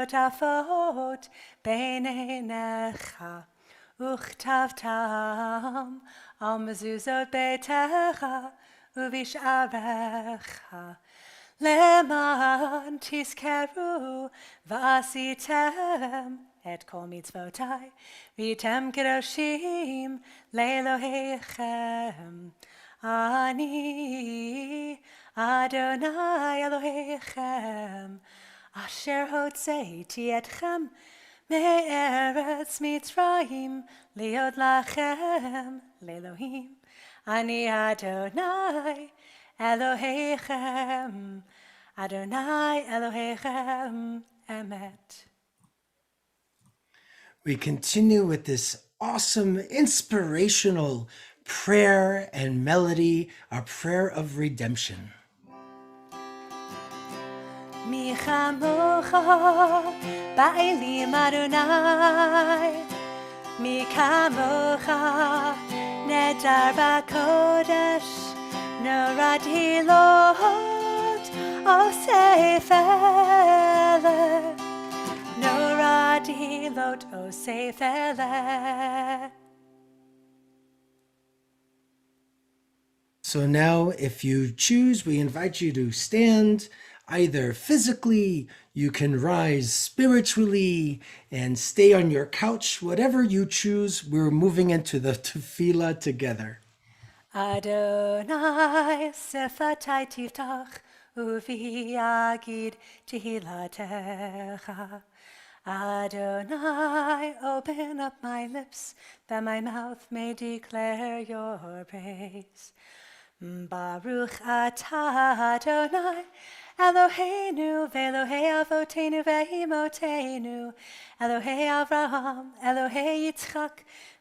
שותפות בין עיניך, וכתבתם על מזוזות ביתך ובשעריך, למען תזכרו ועשיתם את כל מצוותיי, והייתם קדושים לאלוהיכם. אני אדוני אלוהיכם, אשר הוצאתי אתכם מארץ מצרים להיות לכם לאלוהים. אני אדוני אלוהיכם, אדוני אלוהיכם אמת. We continue with this awesome, inspirational prayer and melody, our prayer of redemption. מי כמוך באלים אדוני, מי כמוך נדר בקודש, נורא דהילות עושה פלא, נורא דהילות עושה פלא. So now, if you choose, we invite you to stand either physically, you can rise spiritually and stay on your couch, whatever you choose. We're moving into the tefillah together. Adonai sefatai tiftach uvi agid tehilatecha. Adonai, open up my lips that my mouth may declare your praise. Baruch atah Adonai, Eloheinu ve'Elohei avotenu ve'imotenu, Elohei Avraham, Elohei Yitzchak,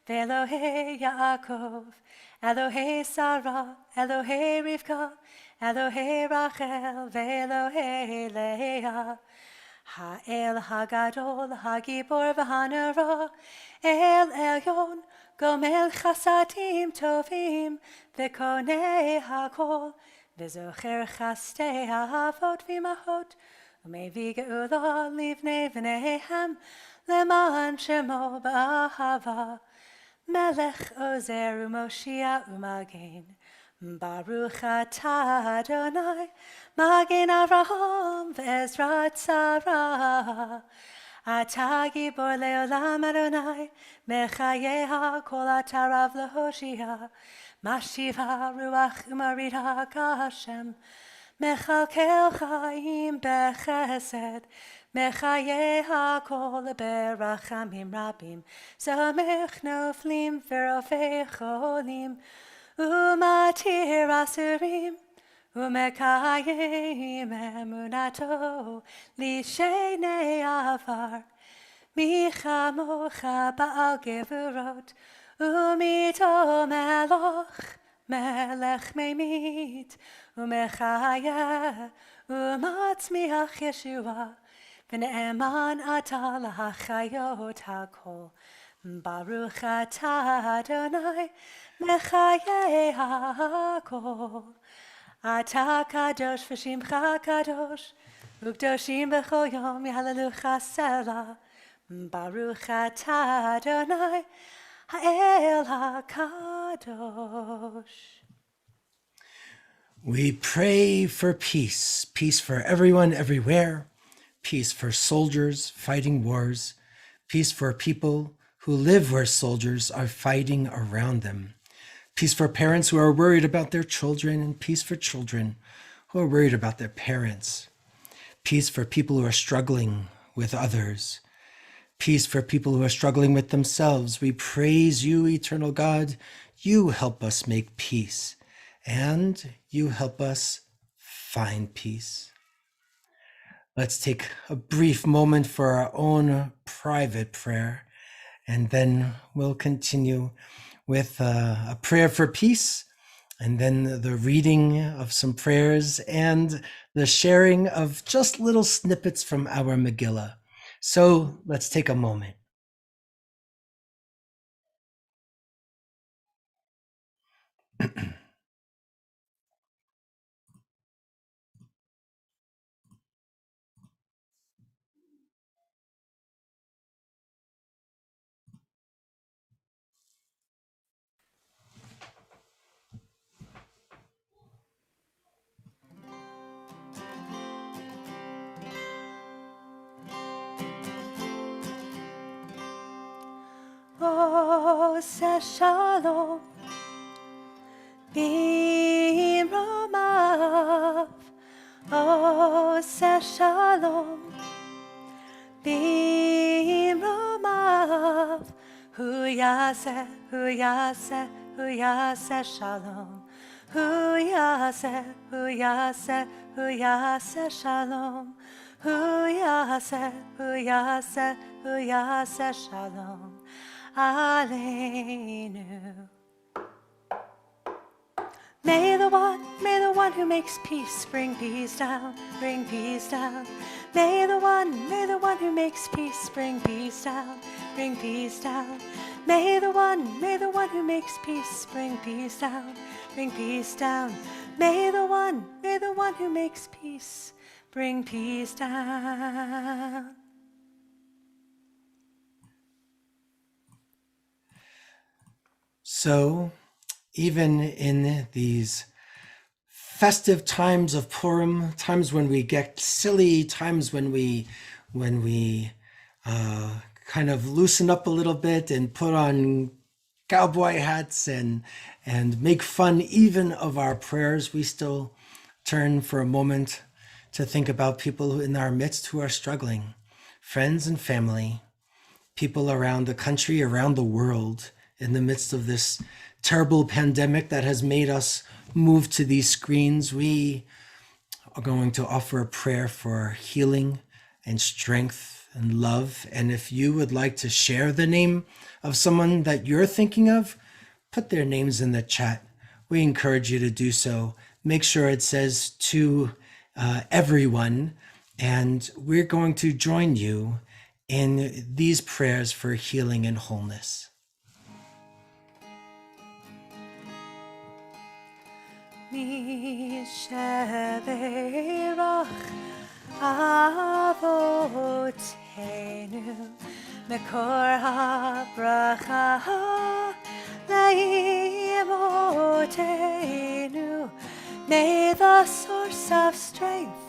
ve'Elohei Yaakov, Elohei Sarah, Elohei Rivka, Elohei Rachel, ve'Elohei Leah. Ha'el hagadol, hagibor v'hanara, El Elyon, gomel chasadim tovim, v'konei hakol, v'zocher chastei avot v'imahot, u'mevi geula livnei v'neihem, leman shemo b'ahava, melech ozer u'moshia u'magen. Baruch atah Adonai, Magen Avraham ve'Ezrat Sarah. Atah gibor leolam Adonai, mechayeha kol atah rav lehoshia. Mashiva ruach u'marita kashem, mechalkel chaim bechesed, mechayeha kol berachamim rabim, zamech noflim v'rofei cholim. Umatir asurim, umekayim emunato, lishenei avar, michamocha ba'al gevurot, umito meloch, melech memit, umechaya, umatzmiach Yeshua, v'ne'eman ata lahachayot hakol. Baruch atah Adonai, mechayei hakol. Atah kadosh v'shimcha kadosh, u'kdoshim b'chol yom yahalelucha selah. Baruch atah Adonai, ha'el hakadosh. We pray for peace, peace for everyone, everywhere, peace for soldiers fighting wars, peace for people who live where soldiers are fighting around them. Peace for parents who are worried about their children, and peace for children who are worried about their parents. Peace for people who are struggling with others. Peace for people who are struggling with themselves. We praise you, eternal God. You help us make peace, and you help us find peace. Let's take a brief moment for our own private prayer, and then we'll continue with a prayer for peace, and then the reading of some prayers and the sharing of just little snippets from our Megillah. So let's take a moment. עושה שלום במרומיו, עושה שלום במרומיו. הוא יעשה, הוא יעשה, הוא יעשה שלום. הוא יעשה, הוא יעשה, הוא יעשה שלום. הוא יעשה, הוא יעשה, הוא יעשה שלום עלינו. May the one who makes peace bring peace down, bring peace down. May the one who makes peace bring peace down, bring peace down. May the one who makes peace bring peace down, bring peace down. May the one who makes peace bring peace down. So, even in these festive times of Purim, times when we get silly, times when we kind of loosen up a little bit and put on cowboy hats and make fun even of our prayers, we still turn for a moment to think about people in our midst who are struggling, friends and family, people around the country, around the world, in the midst of this terrible pandemic that has made us move to these screens. We are going to offer a prayer for healing and strength and love. And if you would like to share the name of someone that you're thinking of, put their names in the chat. We encourage you to do so. Make sure it says to everyone, and we're going to join you in these prayers for healing and wholeness. מי שברך אבותינו, מקור הברכה לאמותינו. May the source of strength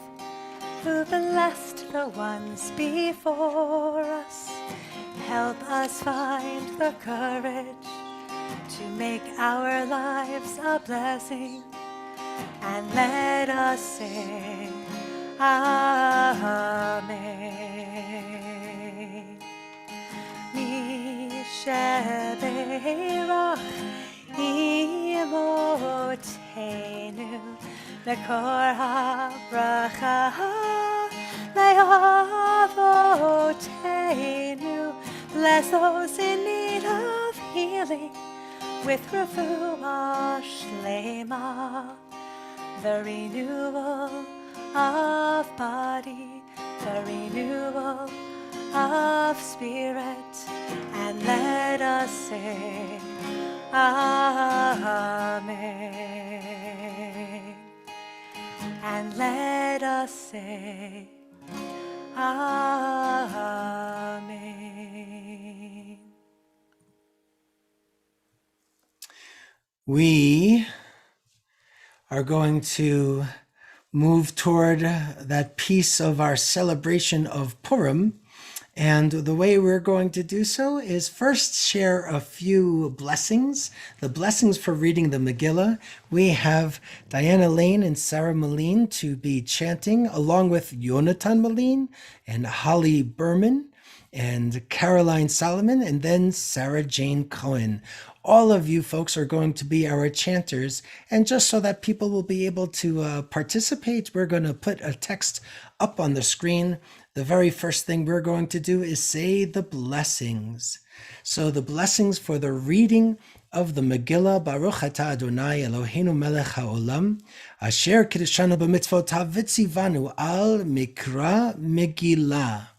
who blessed the ones before us help us find the courage to make our lives a blessing, and let us say Amen. Mi sheberach imotenu mekor habracha le'avotenu. Bless those in need of healing with refuah shlema, the renewal of body, the renewal of spirit, and let us say Amen. And let us say Amen. We are going to move toward that piece of our celebration of Purim. And the way we're going to do so is first share a few blessings, the blessings for reading the Megillah. We have Diana Lane and Sarah Moline to be chanting, along with Yonatan Moline and Holly Berman and Caroline Solomon, and then Sarah Jane Cohen. All of you folks are going to be our chanters. And just so that people will be able to participate, we're going to put a text up on the screen. The very first thing we're going to do is say the blessings. So the blessings for the reading of the Megillah. Baruch atah Adonai Eloheinu melech haolam, asher kiddushanu b'mitzvotav v'tzivanu al mikra Megillah.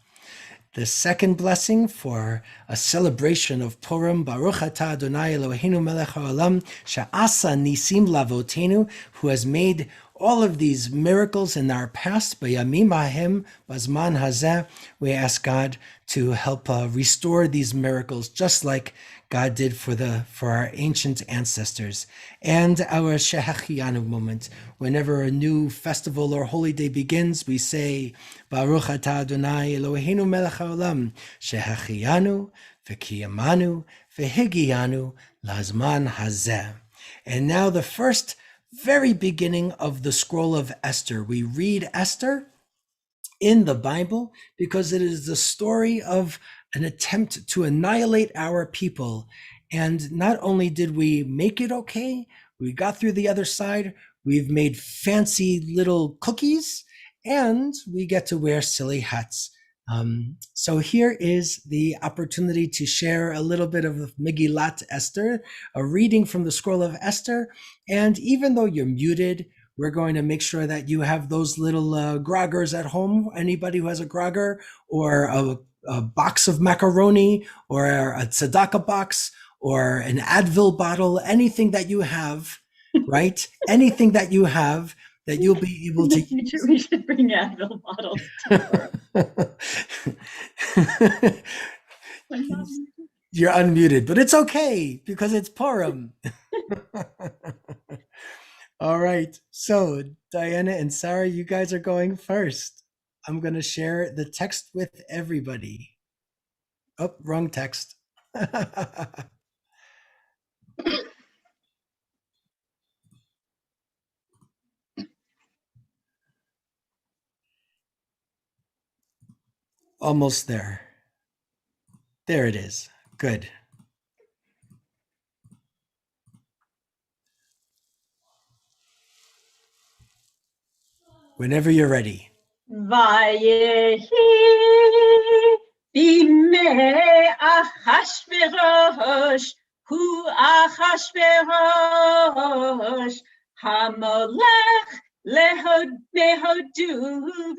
The second blessing for a celebration of Purim, Baruch atah Adonai Eloheinu melech haolam, she'asa nisim lavotenu, who has made all of these miracles in our past. B'yamim hahem bazman hazeh, we ask God to help restore these miracles, just like God did for our ancient ancestors. And our Shehachianu moment, whenever a new festival or holy day begins, we say, Baruch atah Adonai Eloheinu melech haolam, Shehachianu v'kiyamanu v'higianu lazman hazeh. And now the first very beginning of the scroll of Esther. We read Esther in the Bible because it is the story of an attempt to annihilate our people. And not only did we make it okay, we got through the other side, we've made fancy little cookies, and we get to wear silly hats. So here is the opportunity to share a little bit of Megillat Esther, a reading from the scroll of Esther. And even though you're muted, we're going to make sure that you have those little groggers at home. Anybody who has a grogger or a box of macaroni or a tzedakah box or an Advil bottle, anything that you have, right? Anything that you have that you'll be able to use. We should bring Advil bottles to You're unmuted, but it's okay because it's Purim. All right. So Diana and Sarah, you guys are going first. I'm going to share the text with everybody. Oh, wrong text. Almost there. There it is. Good. Whenever you're ready. Vayehi bimei Achashverosh hu Achashverosh hamelech lehodu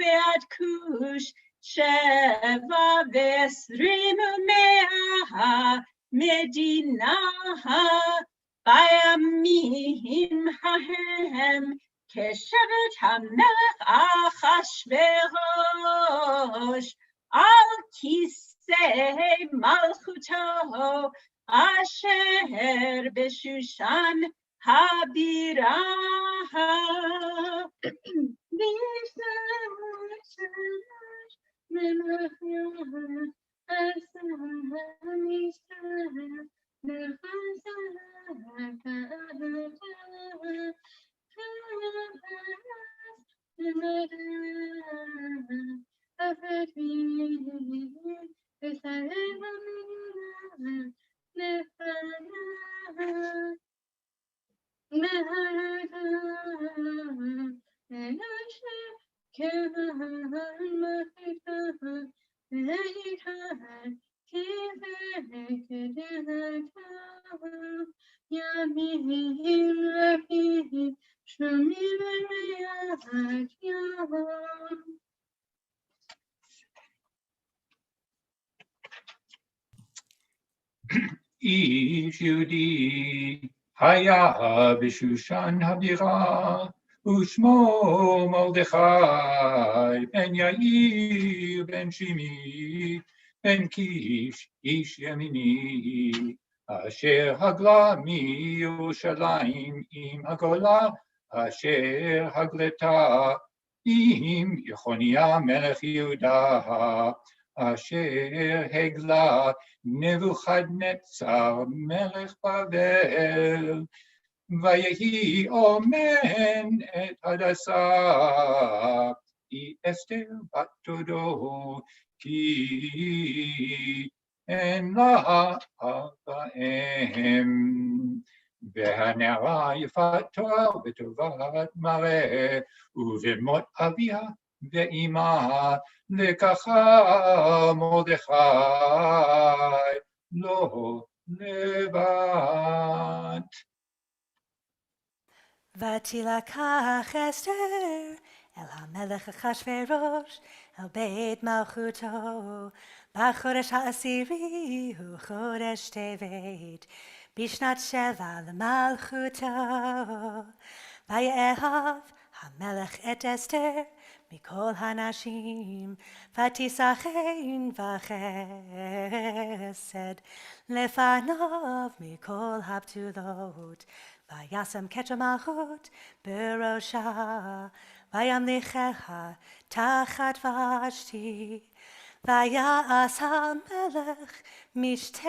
ve'ad kush sheva v'esrim mea medina bayamim hahem כשבט המלך אחשוורוש על כיסא מלכותו אשר בשושן הבירה. איש יהודי היה בשושן הבירה, ושמו מרדכי בן יאיר בן שימי בן קיש איש ימיני, אשר הגלה מירושלים עם הגולה, אשר הגלתה עם יחוניה מלך יהודה, אשר הגלה נבוכדנצר מלך בבל, ויהי אומן את הדסה, היא אסתר בת דודו, כי אין לה אב ואם, והנערה יפת תואר וטובת מראה, ובמות אביה ואימה לקחה מרדכי לא לבד. ותילקח אסתר אל המלך אחשוורוש אל בית מלכותו בחודש העשירי הוא חודש טבת בשנת 7 למלכותו. ויאהב המלך את אסתר מכל הנשים, ותישא חן וחסד לפניו מכל הבתולות, וישם כתר מלכות בראשה, וימליכיה תחת ושתי, ויעש המלך משתה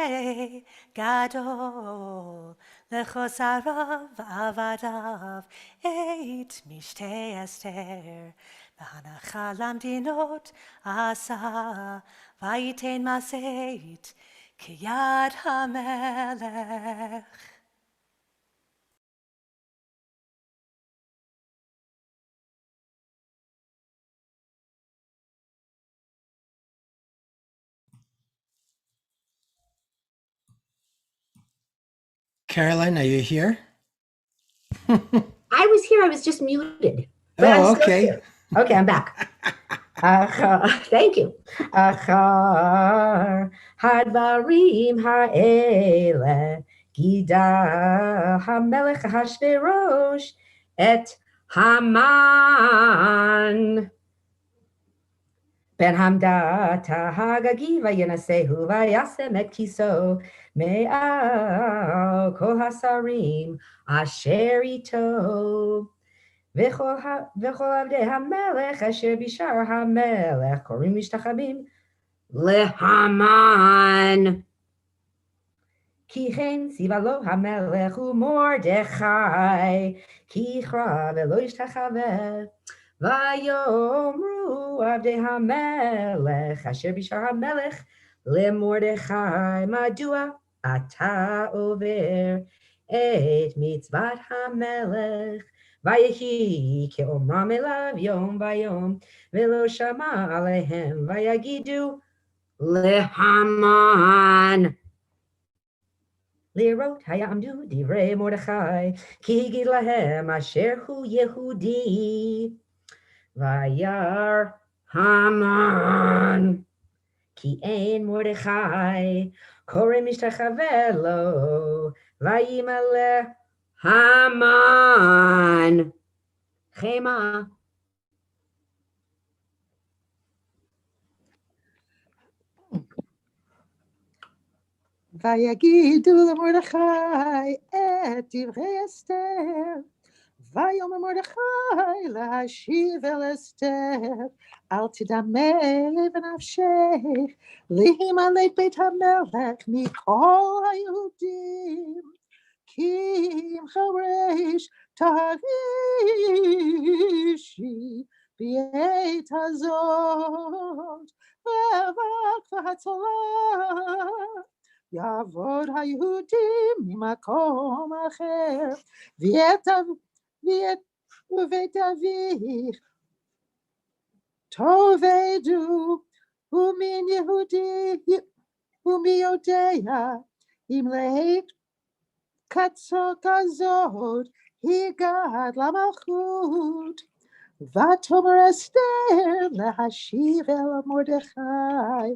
גדול לחוסריו ועבדיו את משתה אסתר והנחה למדינות עשה וייתן משאת כיד המלך. Caroline, are you here? I was here. I was just muted. But I'm still okay. here. Okay, I'm back. Thank you. Achar hadvarim ha'ele gida hamelech Hashverosh et Haman ben Hamdata Hagagi vayinasehu vayasem et kiso me'al kol hasarim asher ito. וכל עבדי המלך אשר בשער המלך קוראים משתחווים להמן. כי כן ציווה לו המלך ומרדכי כי יכרע ולא ישתחווה. ויאמרו עבדי המלך אשר בשער המלך למרדכי מדוע אתה עובר את מצוות המלך. ויהי כאומרם אליו יום ויום ולא שמע עליהם ויגידו להמן. לראות היעמדו דברי מרדכי כי הגיד להם אשר הוא יהודי. וירא המן כי אין מרדכי קורא משתחווה לו וימלא המן חמה. ויגידו למרדכי את דברי אסתר. ויאמר מרדכי להשיב אל אסתר אל תדמה בנפשך להימלט בית המלך מכל היהודים כי אם חרש תרגישי בעת הזאת רווח והצלה. יעבוד היהודים ממקום אחר ובית אביך תאבדו ומן יהודי ומי יודע אם לעת כזאת הגעת למלכות. ותאמר אסתר להשיב אל מרדכי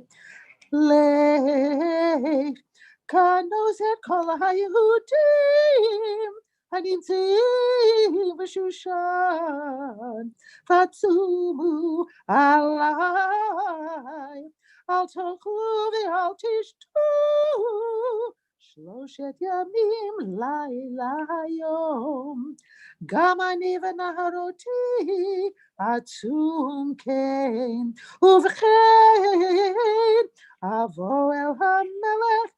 לך כנוס את כל היהודים הנמצאים בשושן וצומו עלי אל תאכלו ואל תשתו 3 ימים לילה היום. גם אני ונהרותי עצום כן. ובכן אבוא אל המלך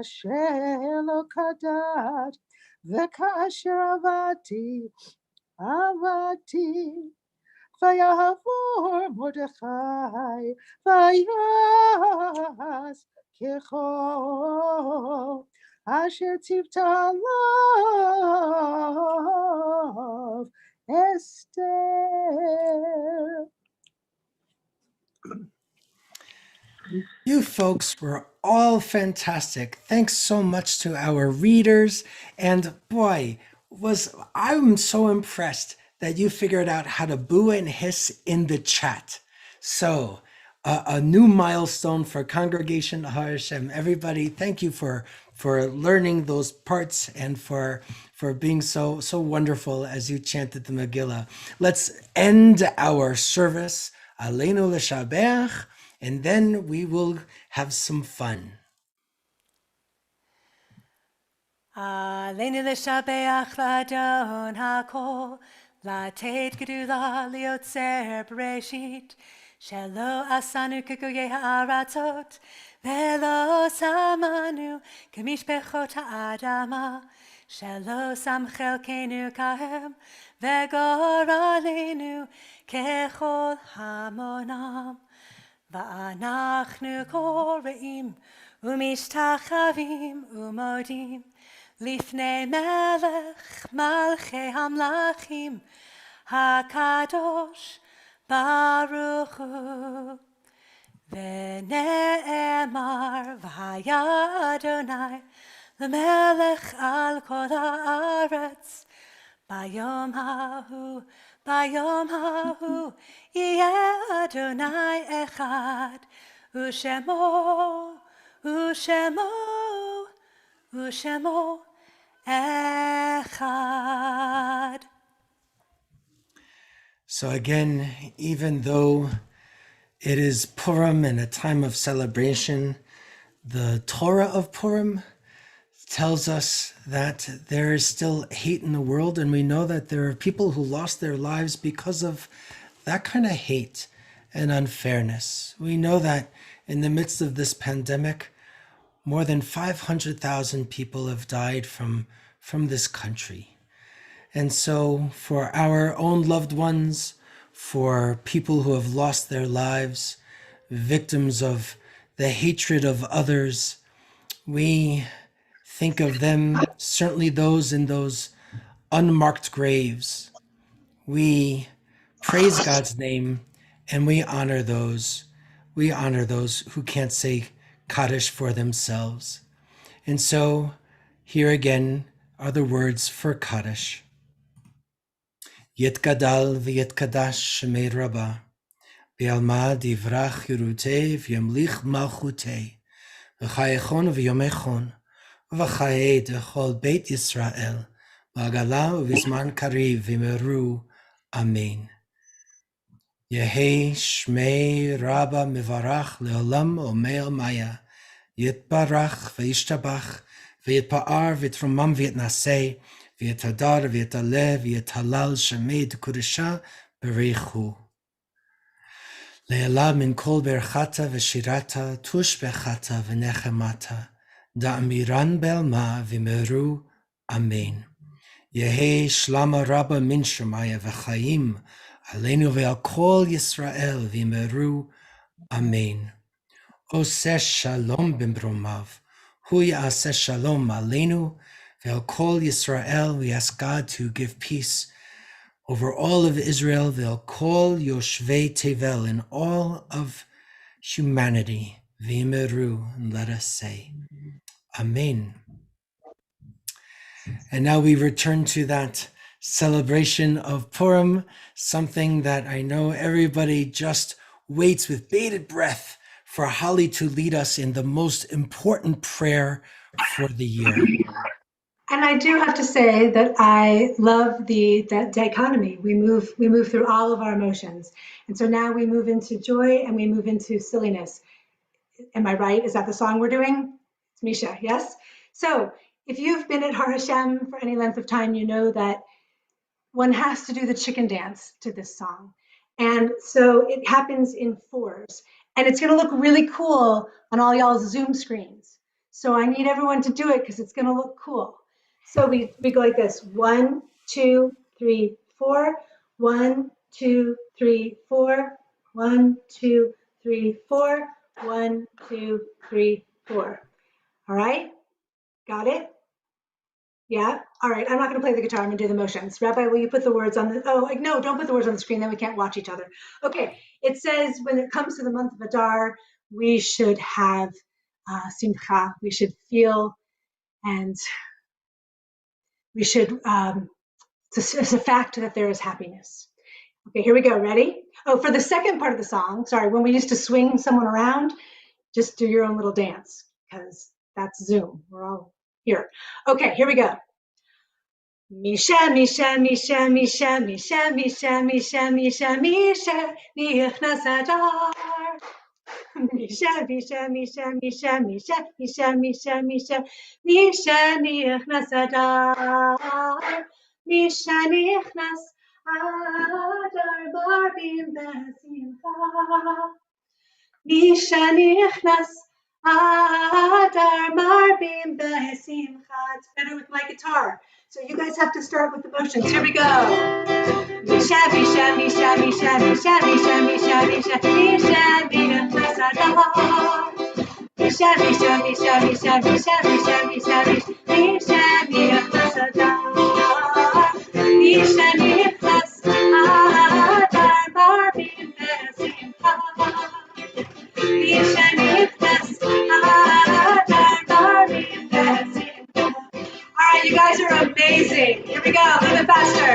אשר לא כדת וכאשר עבדתי ויעבור מרדכי ויעש ככל אשר ציוותה עליו אסתר. You folks were all fantastic. Thanks so much to our readers. And boy, I'm so impressed that you figured out how to boo and hiss in the chat. So a new milestone for Congregation Har Hashem. Everybody, thank you for learning those parts and for being so wonderful as you chanted the Megillah. Let's end our service. Aleinu l'shabeach. And then we will have some fun. עלינו לשבח לאדון הכל, לתת גדולה ליוצר בראשית, שלא עשנו כגויי הארצות, ולא שמנו כמשפחות האדמה, שלא שם חלקנו כהם, וגורלנו ככל המונם. ואנחנו קוראים ומשתחווים ומודים לפני מלך מלכי המלכים הקדוש ברוך הוא. ונאמר והיה אדוני למלך על כל הארץ, ביום ההוא יהיה אדוני אחד, ושמו אחד. So again, even though it is Purim and a time of celebration, the Torah of Purim tells us that there is still hate in the world, and we know that there are people who lost their lives because of that kind of hate and unfairness. We know that in the midst of this pandemic, more than 500,000 people have died from this country. And so for our own loved ones, for people who have lost their lives, victims of the hatred of others, we think of them, certainly those in those unmarked graves. We praise God's name and we honor those who can't say Kaddish for themselves. And so here again are the words for Kaddish. Yitgadal v'yitkadash shemei Rabbah, v'yalma divrach yirutei v'yamlich malchutei, v'chayechon v'yomechon, v'chayei d'chol Beit Yisrael, v'agala v'zman kariv v'meru, Amen. Yehi shmei Rabbah mevarach leolam omeil maya, yitbarach v'yishtabach, v'yitpa'ar v'yitromam v'yitnaseh, v'yitadar v'yitaleh v'yitalal shemei d'kudesha bereichu. Le'ela min kol berchata v'shirata tush bechata v'nechemata, da'amiran belma v'meru, Amen. Yehi shlama Rabbah min shemaya v'chaim, Aleinu ve'al kol Yisrael v'meru, Amen. Oseh shalom b'mbromav, hu ya'aseh shalom aleinu ve'al kol Yisrael. We ask God to give peace over all of Israel, ve'al kol yoshvei tevel, in all of humanity, v'meru, and let us say, Amen. And now we return to that celebration of Purim, something that I know everybody just waits with bated breath for Holly to lead us in the most important prayer for the year. And I do have to say that I love that dichotomy. We move through all of our emotions. And so now we move into joy and we move into silliness. Am I right? Is that the song we're doing? It's Misha, yes? So if you've been at Har Hashem for any length of time, you know that one has to do the chicken dance to this song. And so it happens in fours. And it's gonna look really cool on all y'all's Zoom screens. So I need everyone to do it because it's gonna look cool. So we go like this: 1, 2, 3, 4. 1, 2, 3, 4. 1, 2, 3, 4. 1, 2, 3, 4. All right, got it? Yeah. All right. I'm not going to play the guitar. I'm going to do the motions. Rabbi, will you put the words on the? Oh, no! Don't put the words on the screen. Then we can't watch each other. Okay. It says when it comes to the month of Adar, we should have simcha. We should feel, and we should. It's a fact that there is happiness. Okay. Here we go. Ready? Oh, for the second part of the song. Sorry. When we used to swing someone around, just do your own little dance because that's Zoom. We're all here. Okay. Here we go. Misha, Misha, Misha, Misha, Misha, Misha, Misha, Misha, Misha, nichnas Adar. Misha, Misha, Misha, Misha, Misha, Misha, Misha, Misha, Misha, nichnas Adar. Misha, nichnas Adar Barbim Besimcha. Mishanichnas Adar Barbim Besimcha. It's better with my guitar. So you guys have to start with the motions. Here we go. Misha, Misha, Misha, Misha, Misha, Misha, Misha, Misha, Misha, Misha, Adar. Misha, Misha, Misha, Misha, Misha, Misha, Misha, Misha, Misha, Adar. Misha, Nichlas Adar Barbim Besimcha. Misha, Nichlas Adar Barbim Besimcha. All right, you guys are amazing. Here we go, a little bit faster.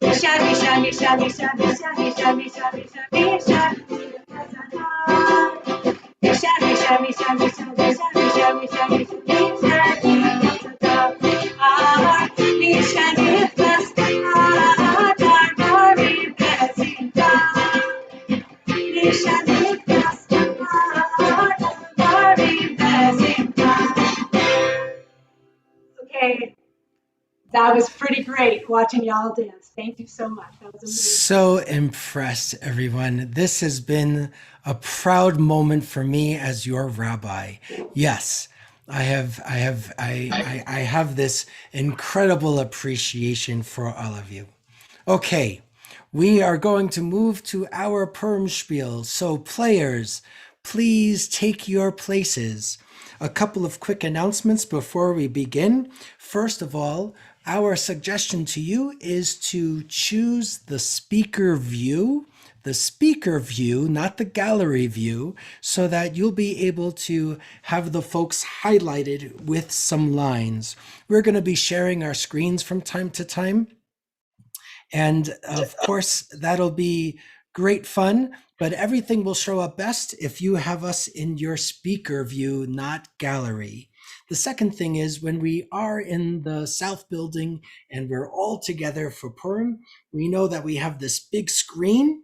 Misha, Misha, Misha, Misha, Misha, Misha, Misha, Misha, Misha, Misha, Misha, Misha, Misha, Misha, Misha, Misha, Misha, Misha, Misha, Nichlas Adar Barbim Besimcha. Misha, Nichlas Adar Barbim Besimcha. Okay, that was pretty great watching y'all dance. Thank you so much. That was amazing. So impressed, everyone. This has been a proud moment for me as your rabbi. Yes, I have this incredible appreciation for all of you. Okay, we are going to move to our Purim spiel. So players, please take your places. A couple of quick announcements before we begin. First of all, our suggestion to you is to choose the speaker view, not the gallery view, so that you'll be able to have the folks highlighted with some lines. We're going to be sharing our screens from time to time. And of course, that'll be great fun, but everything will show up best if you have us in your speaker view, not gallery. The second thing is when we are in the South building and we're all together for Purim, we know that we have this big screen.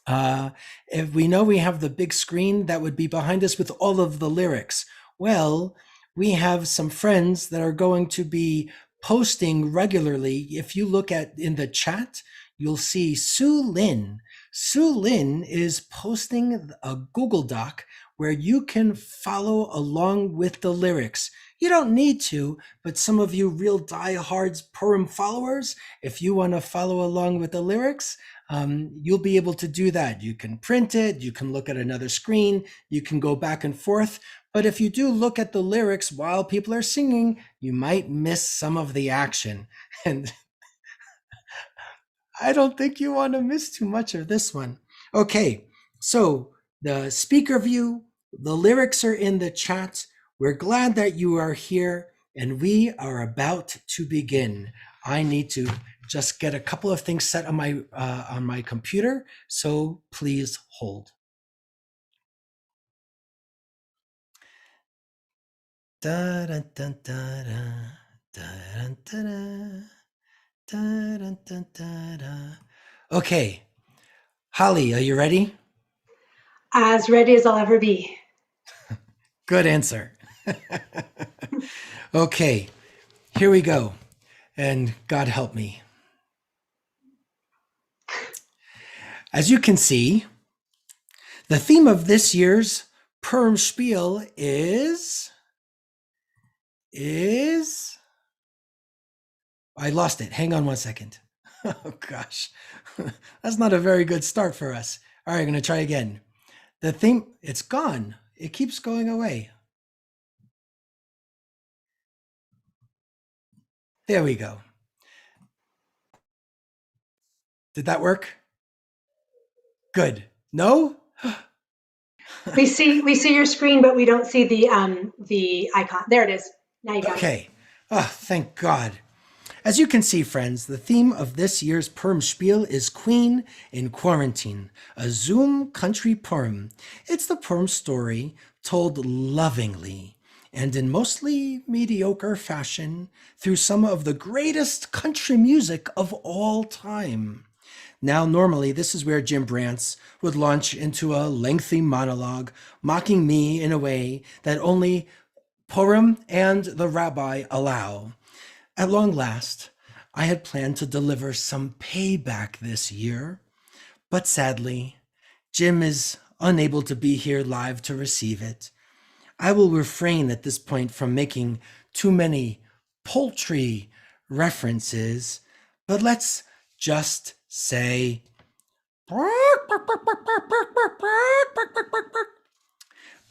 If we know we have the big screen that would be behind us with all of the lyrics, well, we have some friends that are going to be posting regularly. If you look at in the chat, you'll see Sue Lin. Sue Lin is posting a Google Doc where you can follow along with the lyrics. You don't need to, but some of you real diehards Purim followers, if you want to follow along with the lyrics, you'll be able to do that. You can print it, you can look at another screen, you can go back and forth. But if you do look at the lyrics while people are singing, you might miss some of the action. And I don't think you want to miss too much of this one. Okay, so the speaker view, the lyrics are in the chat. We're glad that you are here, and we are about to begin. I need to just get a couple of things set on my computer, so please hold. Da, da, da, da, da, da, da, da, da, da, da. Okay, Holly, are you ready? As ready as I'll ever be. Good answer. Okay, here we go. And God help me. As you can see, the theme of this year's Purim Spiel is I lost it. Hang on one second. Oh gosh, that's not a very good start for us. All right, I'm going to try again. The theme, it's gone. It keeps going away. There we go. Did that work? Good. No? We see your screen, but we don't see the icon. There it is. Now you got it. Okay. Oh, thank God. As you can see, friends, the theme of this year's Purim Spiel is Queen in Quarantine, a Zoom country Purim. It's the Purim story told lovingly and in mostly mediocre fashion through some of the greatest country music of all time. Now, normally, this is where Jim Brantz would launch into a lengthy monologue, mocking me in a way that only Purim and the rabbi allow. At long last, I had planned to deliver some payback this year, but sadly, Jim is unable to be here live to receive it. I will refrain at this point from making too many poultry references, but let's just say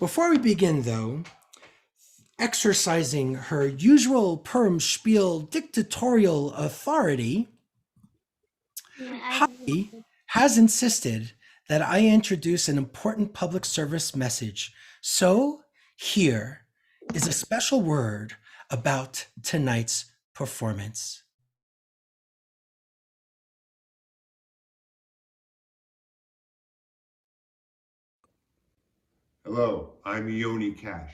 before we begin, though, exercising her usual Purim spiel dictatorial authority, Holly has insisted that I introduce an important public service message. So here is a special word about tonight's performance. Hello, I'm Yoni Cash.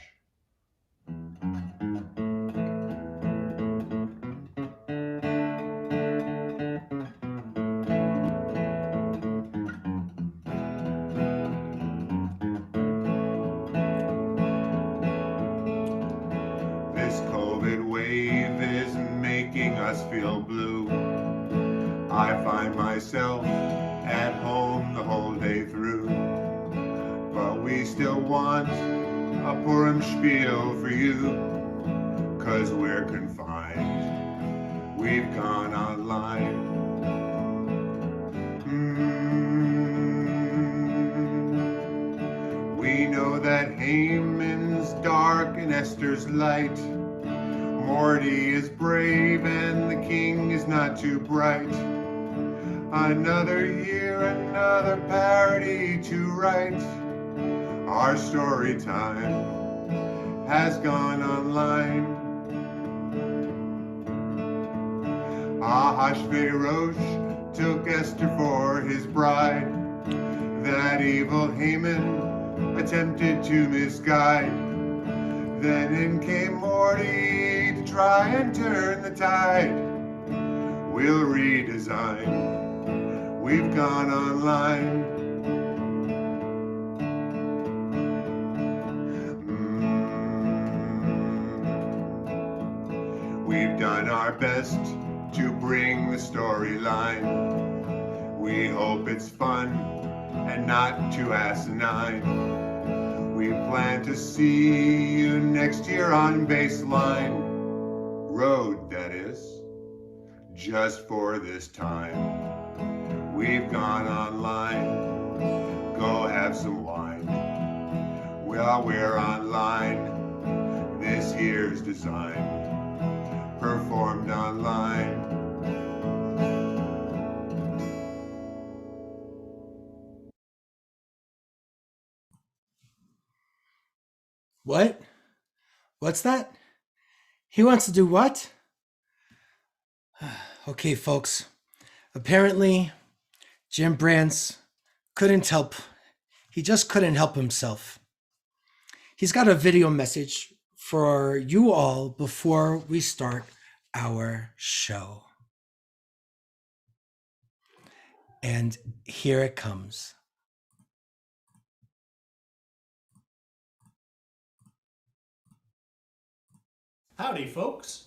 This COVID wave is making us feel blue. I find myself at home the whole day through. But we still want a Purim spiel for you, 'cause we're confined. We've gone online. We know that Haman's dark and Esther's light. Morty is brave and the king is not too bright. Another year, another parody to write. Our story time has gone online. Ahasuerus took Esther for his bride. That evil Haman attempted to misguide. Then in came Morty to try and turn the tide. We'll redesign. We've gone online. We've done our best to bring the storyline. We hope it's fun and not too asinine. We plan to see you next year on Baseline Road, that is, just for this time. We've gone online, go have some wine. Well, we're online, this year's design, performed online. What? What's that? He wants to do what? Okay, folks. Apparently, Jim Brantz couldn't help. He just couldn't help himself. He's got a video message for you all before we start our show. And here it comes. Howdy, folks,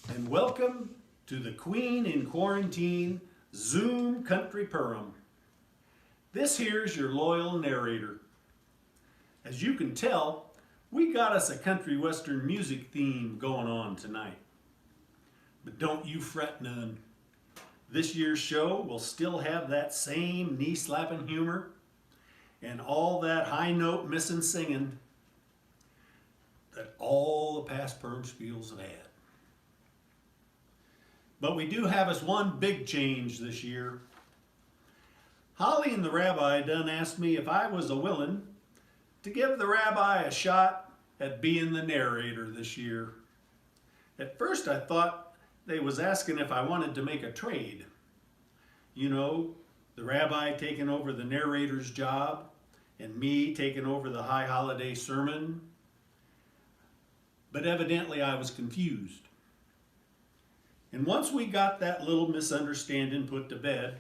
and welcome to the Queen in Quarantine Zoom Country Purim. This here's your loyal narrator. As you can tell, we got us a country western music theme going on tonight. But don't you fret none. This year's show will still have that same knee-slapping humor and all that high note missing singing that all the past Purim spiels have had. But we do have us one big change this year. Holly and the rabbi done asked me if I was willing to give the rabbi a shot at being the narrator this year. At first I thought they was asking if I wanted to make a trade. You know, the rabbi taking over the narrator's job and me taking over the high holiday sermon. But evidently I was confused. And once we got that little misunderstanding put to bed,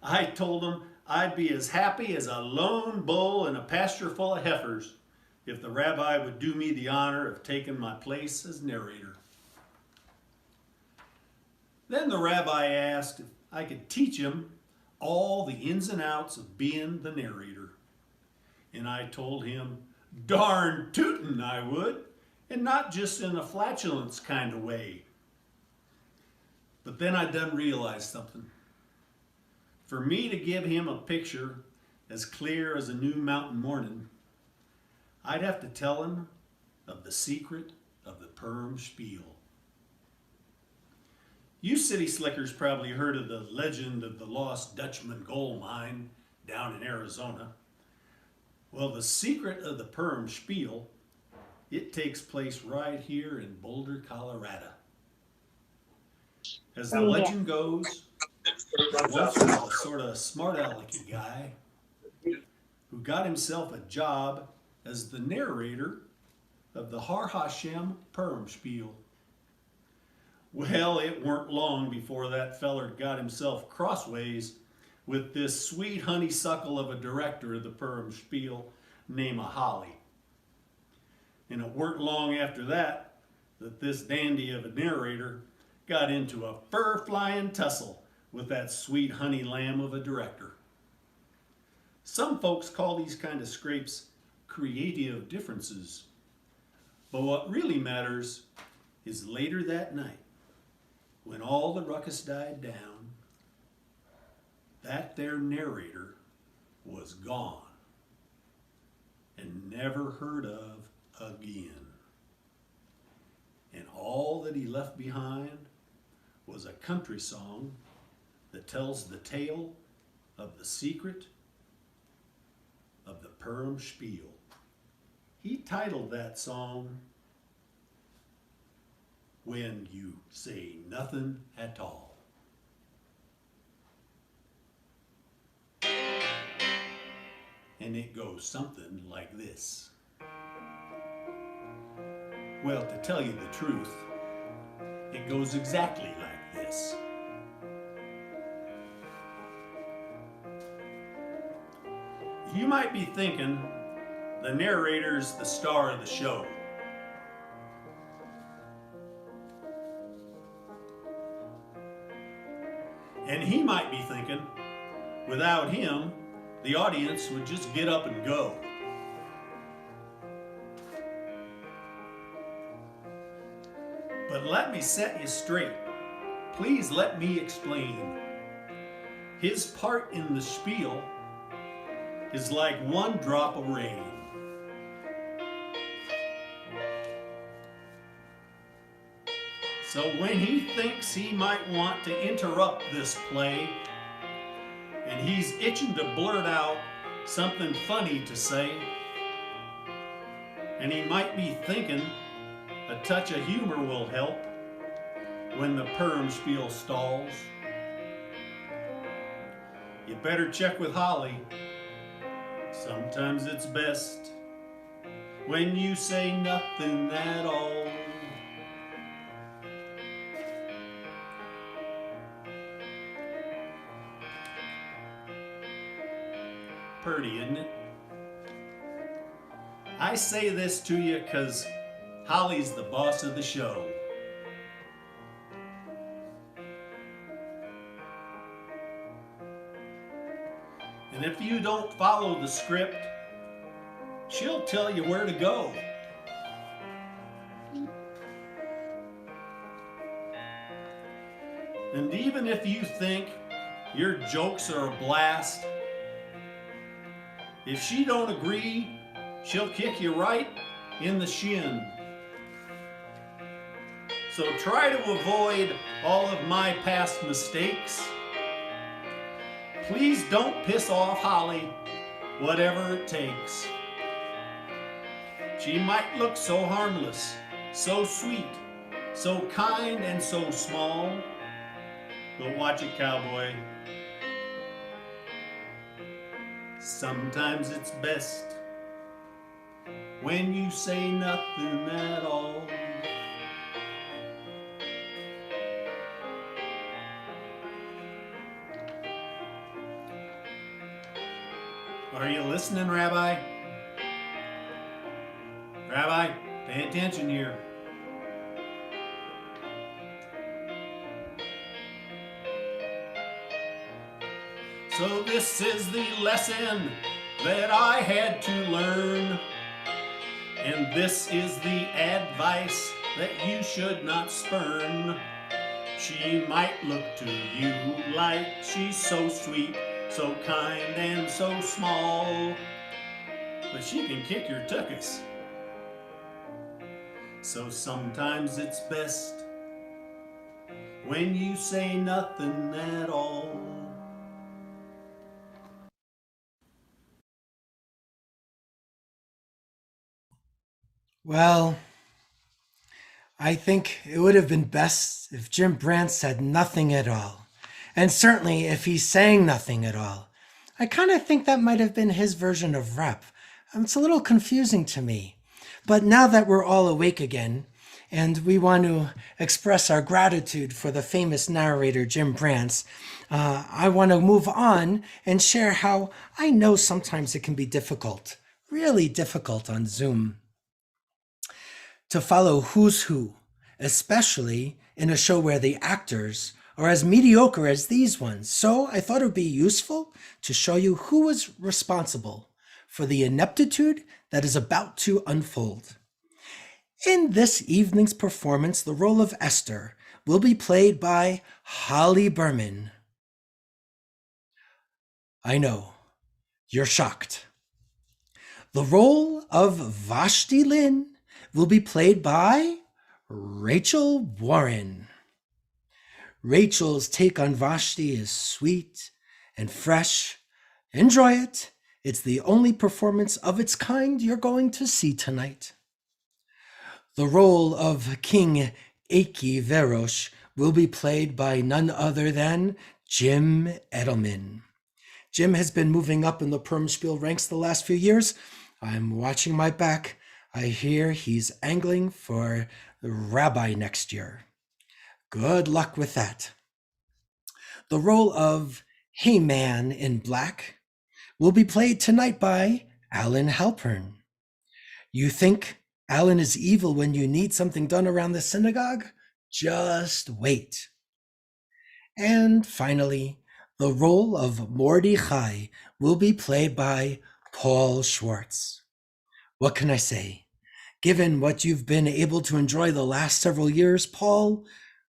I told them I'd be as happy as a lone bull in a pasture full of heifers if the rabbi would do me the honor of taking my place as narrator. Then the rabbi asked if I could teach him all the ins and outs of being the narrator. And I told him, darn tootin' I would, and not just in a flatulence kind of way. But then I done realized something. For me to give him a picture as clear as a new mountain morning, I'd have to tell him of the secret of the Purim spiel. You city slickers probably heard of the legend of the lost Dutchman gold mine down in Arizona. Well, the secret of the Purim spiel, it takes place right here in Boulder, Colorado. As the legend goes, once was a sort of smart alecky guy who got himself a job as the narrator of the Har Hashem Purim spiel. Well, it weren't long before that feller got himself crossways with this sweet honeysuckle of a director of the Purim spiel named Holly. And it weren't long after that this dandy of a narrator got into a fur-flying tussle with that sweet honey lamb of a director. Some folks call these kind of scrapes creative differences. But what really matters is later that night, when all the ruckus died down, that there narrator was gone and never heard of again. And all that he left behind was a country song that tells the tale of the secret of the Purim spiel. He titled that song, When You Say Nothing at All. And it goes something like this. Well, to tell you the truth, it goes exactly like this. You might be thinking the narrator's the star of the show. And he might be thinking, without him, the audience would just get up and go. But let me set you straight. Please let me explain. His part in the spiel is like one drop of rain. So when he thinks he might want to interrupt this play, and he's itching to blurt out something funny to say, and he might be thinking a touch of humor will help when the Purim spiel stalls, you better check with Holly. Sometimes it's best when you say nothing at all. Purdy, isn't it? I say this to you because Holly's the boss of the show. And if you don't follow the script, she'll tell you where to go. And even if you think your jokes are a blast, if she don't agree, she'll kick you right in the shin. So try to avoid all of my past mistakes. Please don't piss off Holly, whatever it takes. She might look so harmless, so sweet, so kind and so small, but watch it, cowboy. Sometimes it's best when you say nothing at all. Are you listening, Rabbi? Rabbi, pay attention here. So this is the lesson that I had to learn. And this is the advice that you should not spurn. She might look to you like she's so sweet, so kind and so small, but she can kick your tuchus. So sometimes it's best when you say nothing at all. Well, I think it would have been best if Jim Brandt said nothing at all. And certainly if he sang nothing at all. I kind of think that might have been his version of rap. It's a little confusing to me. But now that we're all awake again, and we want to express our gratitude for the famous narrator Jim Brandt, I want to move on and share how I know sometimes it can be difficult, really difficult on Zoom, to follow who's who, especially in a show where the actors are as mediocre as these ones. So I thought it would be useful to show you who was responsible for the ineptitude that is about to unfold. In this evening's performance, the role of Esther will be played by Holly Berman. I know, you're shocked. The role of Vashti Lynn will be played by Rachel Warren. Rachel's take on Vashti is sweet and fresh. Enjoy it. It's the only performance of its kind you're going to see tonight. The role of King Aki Verosh will be played by none other than Jim Edelman. Jim has been moving up in the Purim Spiel ranks the last few years. I'm watching my back. I hear he's angling for the rabbi next year. Good luck with that. The role of Heyman in Black will be played tonight by Alan Halpern. You think Alan is evil when you need something done around the synagogue? Just wait. And finally, the role of Mordechai will be played by Paul Schwartz. What can I say? Given what you've been able to enjoy the last several years, Paul,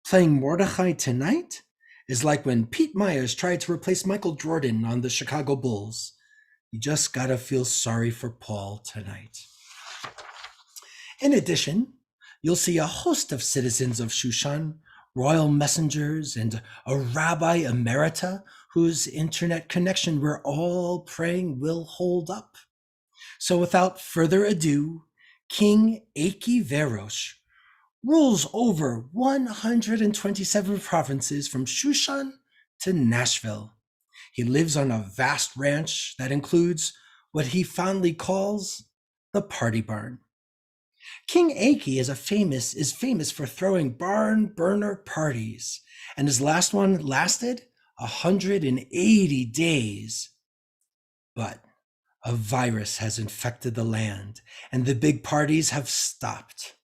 playing Mordechai tonight is like when Pete Myers tried to replace Michael Jordan on the Chicago Bulls. You just gotta feel sorry for Paul tonight. In addition, you'll see a host of citizens of Shushan, royal messengers, and a rabbi emerita whose internet connection we're all praying will hold up. So without further ado, King Aki Verosh rules over 127 provinces from Shushan to Nashville. He lives on a vast ranch that includes what he fondly calls the party barn. King Aki is famous for throwing barn burner parties, and his last one lasted 180 days. But a virus has infected the land, and the big parties have stopped.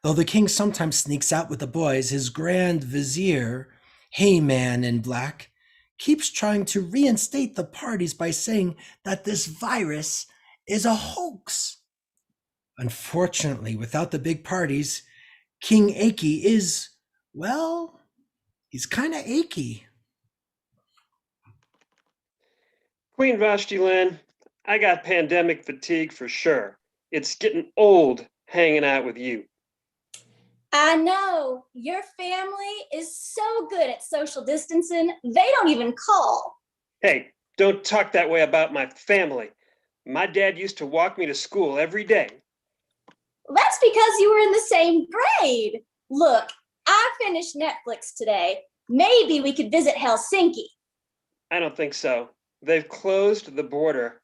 Though the king sometimes sneaks out with the boys, his grand vizier, Heyman in Black, keeps trying to reinstate the parties by saying that this virus is a hoax. Unfortunately, without the big parties, King Aki is, well, he's kind of achy. Queen Vashti Lynn, I got pandemic fatigue for sure. It's getting old hanging out with you. I know. Your family is so good at social distancing, they don't even call. Hey, don't talk that way about my family. My dad used to walk me to school every day. That's because you were in the same grade. Look, I finished Netflix today. Maybe we could visit Helsinki. I don't think so. They've closed the border.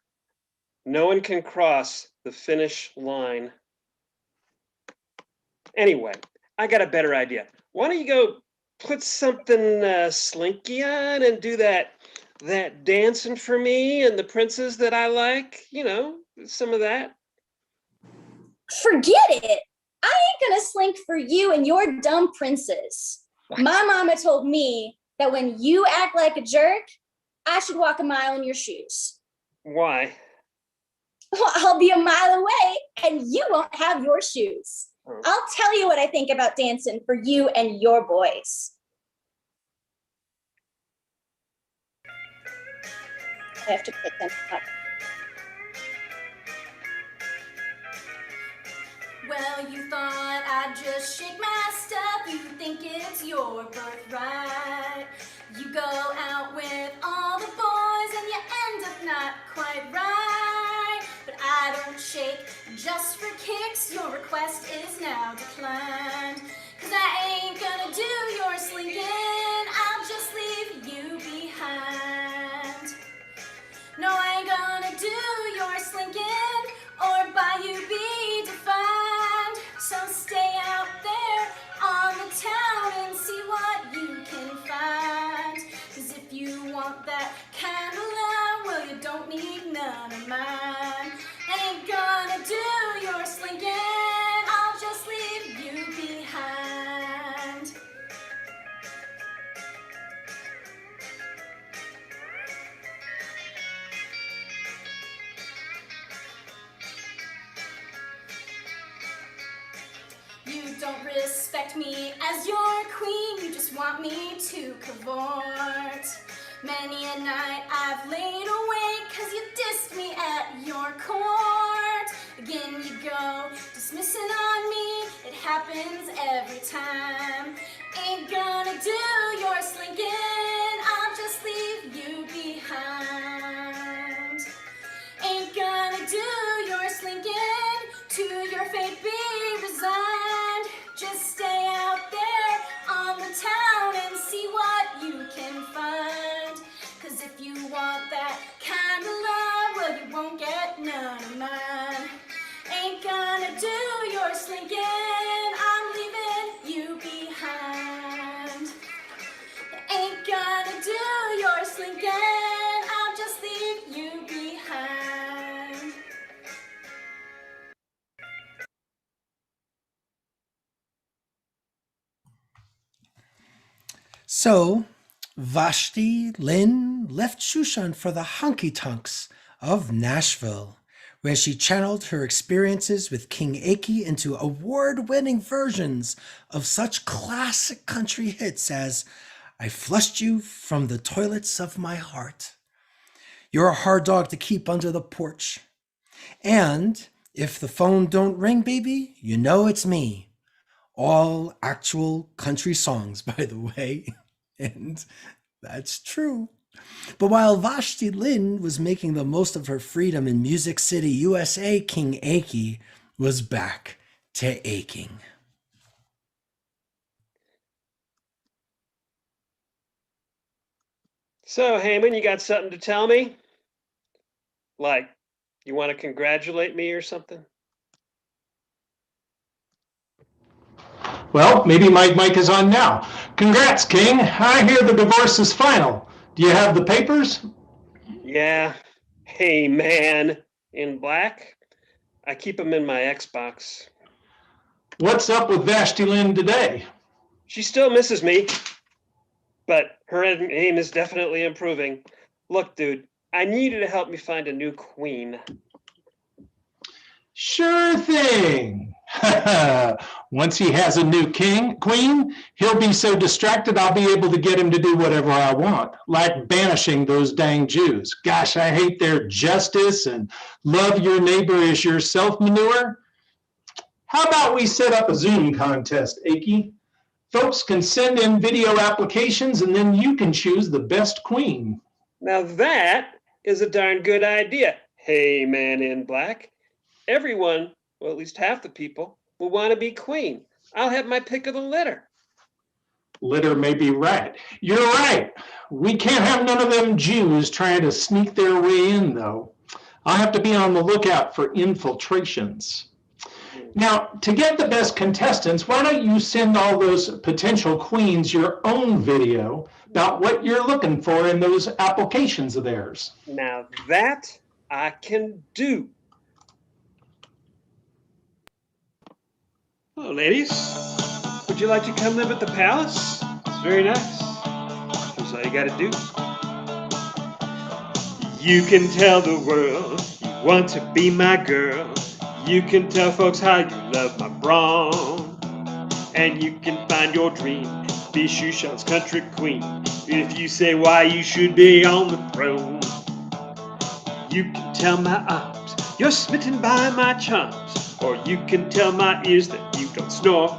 No one can cross the finish line. Anyway, I got a better idea. Why don't you go put something slinky on and do that dancing for me and the princes that I like? You know, some of that. Forget it. I ain't gonna slink for you and your dumb princes. My mama told me that when you act like a jerk, I should walk a mile in your shoes. Why? Well, I'll be a mile away and you won't have your shoes. Oh. I'll tell you what I think about dancing for you and your boys. I have to put them up. Well, you thought I'd just shake my stuff. You think it's your birthright. You go out with all the boys and you end up not quite right. But I don't shake just for kicks. Your request is now declined. 'Cause I ain't gonna do your slinking. I'll just leave you behind. No, I ain't gonna do your slinking or by you be defined. So stay out there on the town and see what you can find. 'Cause if you want that kind of love, well, you don't need none of mine. Ain't gonna do your slinking, I'll just leave you behind. You don't respect me as your queen, you just want me to cavort. Many a night I've laid awake 'cause you dissed me at your court. Again you go dismissing on me, it happens every time. Ain't gonna do your slinking, I'll just leave you behind. Ain't gonna do your slinking, to your fate be resigned. Just stay out there on the town and see what you can find. 'Cause if you want that kind of love, well, you won't get none of mine. Ain't gonna do your slinking, I'm leaving you behind. Ain't gonna do your slinking, I'll just leave you behind. So Vashti Lynn left Shushan for the honky tonks of Nashville, where she channeled her experiences with King Aki into award-winning versions of such classic country hits as I Flushed You from the Toilets of My Heart, You're a Hard Dog to Keep Under the Porch, and If the Phone Don't Ring, Baby, You Know It's Me. All actual country songs, by the way, and that's true. But while Vashti Lynn was making the most of her freedom in Music City, USA, King Aki was back to aching. So, Heyman, you got something to tell me? Like, you want to congratulate me or something? Well, maybe my mic is on now. Congrats, King. I hear the divorce is final. Do you have the papers? Yeah. Hey, man in black. I keep them in my Xbox. What's up with Vashti Lynn today? She still misses me, but her aim is definitely improving. Look, dude, I need you to help me find a new queen. Sure thing. Once he has a new queen, he'll be so distracted I'll be able to get him to do whatever I want, like banishing those dang Jews. Gosh, I hate their justice and love your neighbor as yourself manure. How about we set up a Zoom contest, Aki? Folks can send in video applications and then you can choose the best queen. Now that is a darn good idea. Hey, man in black. Everyone, well, at least half the people, will want to be queen. I'll have my pick of the litter. Litter may be right. You're right. We can't have none of them Jews trying to sneak their way in, though. I'll have to be on the lookout for infiltrations. Now, to get the best contestants, why don't you send all those potential queens your own video about what you're looking for in those applications of theirs? Now that I can do. Hello, ladies. Would you like to come live at the palace? It's very nice. That's all you got to do. You can tell the world you want to be my girl. You can tell folks how you love my brawn. And you can find your dream, be Shushan's country queen. If you say why you should be on the throne. You can tell my arms you're smitten by my charms. Or you can tell my ears that you don't snore.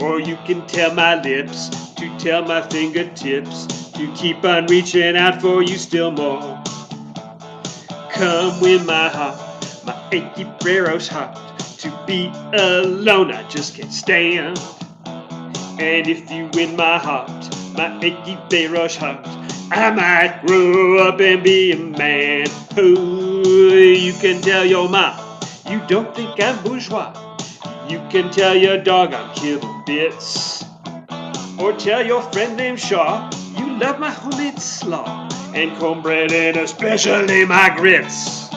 Or you can tell my lips to tell my fingertips to keep on reaching out for you still more. Come win my heart, my achy Pharaoh's heart. To be alone I just can't stand. And if you win my heart, my achy Pharaoh's heart, I might grow up and be a man. Ooh, you can tell your mom you don't think I'm bourgeois. You can tell your dog I'm killing bits. Or tell your friend named Shaw you love my homemade slaw and cornbread and especially my grits.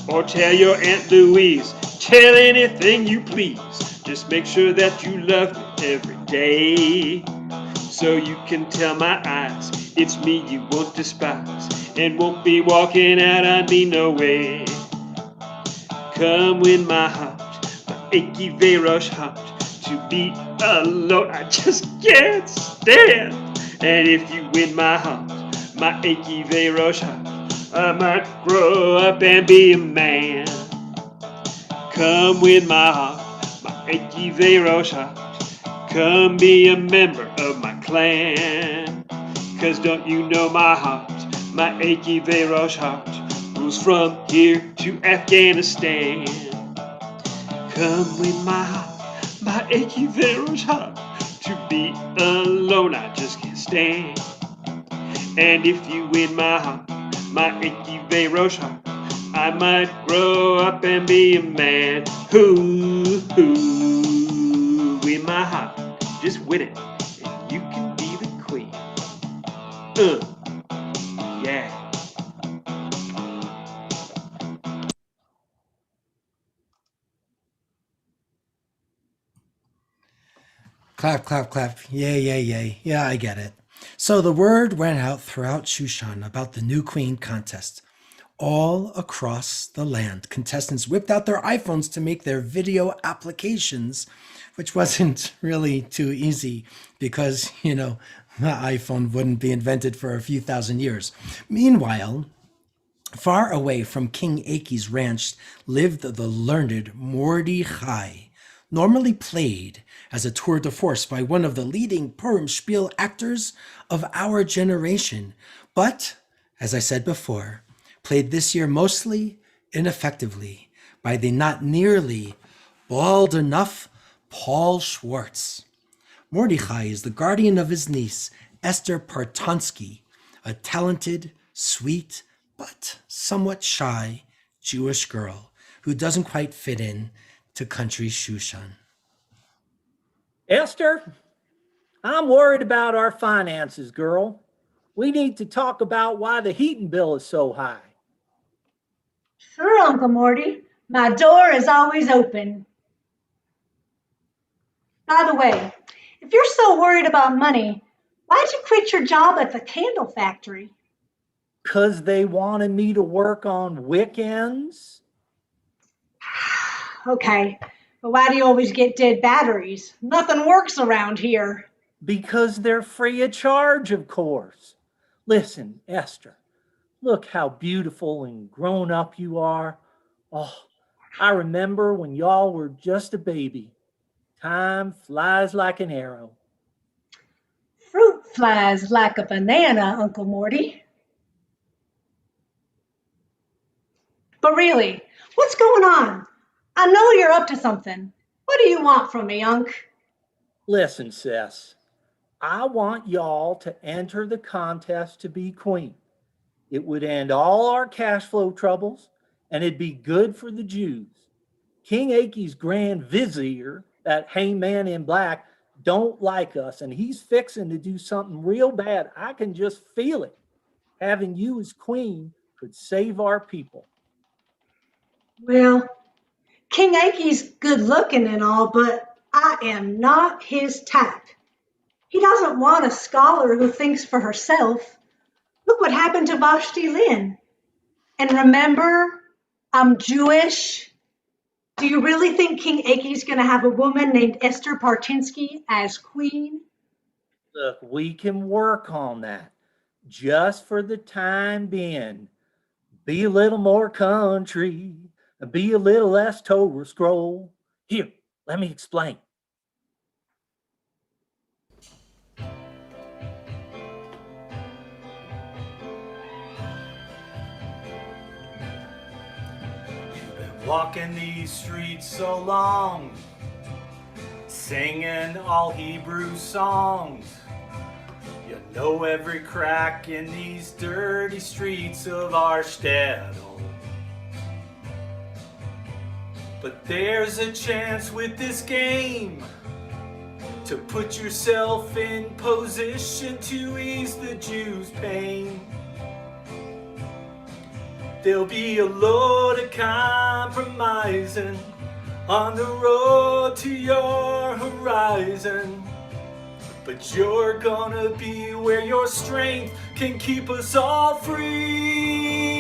Or tell your Aunt Louise, tell anything you please. Just make sure that you love me every day. So you can tell my eyes it's me you won't despise and won't be walking out on me no way. Come win my heart, my achy Pharaoh's heart. To be alone I just can't stand. And if you win my heart, my achy Pharaoh's heart, I might grow up and be a man. Come win my heart, my achy Pharaoh's heart. Come be a member of my clan. 'Cause don't you know my heart, my achy Pharaoh's heart, rules from here to Afghanistan. Come win my heart, my achy Pharaoh's heart. To be alone I just can't stand. And if you win my heart, my achy Pharaoh's heart, I might grow up and be a man. Who win my heart, just win it, and you can be the queen. Yeah. Clap, clap, clap. Yay, yay, yay. Yeah, I get it. So the word went out throughout Shushan about the new queen contest. All across the land, contestants whipped out their iPhones to make their video applications, which wasn't really too easy because, the iPhone wouldn't be invented for a few thousand years. Meanwhile, far away from King Aki's ranch lived the learned Mordechai, normally played as a tour de force by one of the leading Purim spiel actors of our generation, but, as I said before, played this year mostly ineffectively by the not nearly bald enough Paul Schwartz. Mordechai is the guardian of his niece, Esther Partonsky, a talented, sweet, but somewhat shy Jewish girl who doesn't quite fit in to country Shushan. Esther, I'm worried about our finances, girl. We need to talk about why the heating bill is so high. Sure, Uncle Morty. My door is always open. By the way, if you're so worried about money, why'd you quit your job at the candle factory? 'Cause they wanted me to work on weekends? Okay, but why do you always get dead batteries? Nothing works around here. Because they're free of charge, of course. Listen, Esther, look how beautiful and grown up you are. Oh, I remember when y'all were just a baby. Time flies like an arrow. Fruit flies like a banana, Uncle Morty. But really, what's going on? I know you're up to something. What do you want from me, Unc? Listen, sis, I want y'all to enter the contest to be queen. It would end all our cash flow troubles, and it'd be good for the Jews. King Aki's grand vizier, that hangman in black, don't like us, and he's fixing to do something real bad. I can just feel it. Having you as queen could save our people. Well, King Aki's good looking and all, but I am not his type. He doesn't want a scholar who thinks for herself. Look what happened to Vashti Lin. And remember, I'm Jewish. Do you really think King Aki's going to have a woman named Esther Partinsky as queen? Look, we can work on that just for the time being. Be a little more country and be a little less Torah scroll. Here, let me explain. You've been walking these streets so long, singing all Hebrew songs. You know every crack in these dirty streets of our shtetl. But there's a chance with this game to put yourself in position to ease the Jews' pain. There'll be a load of compromising on the road to your horizon. But you're gonna be where your strength can keep us all free.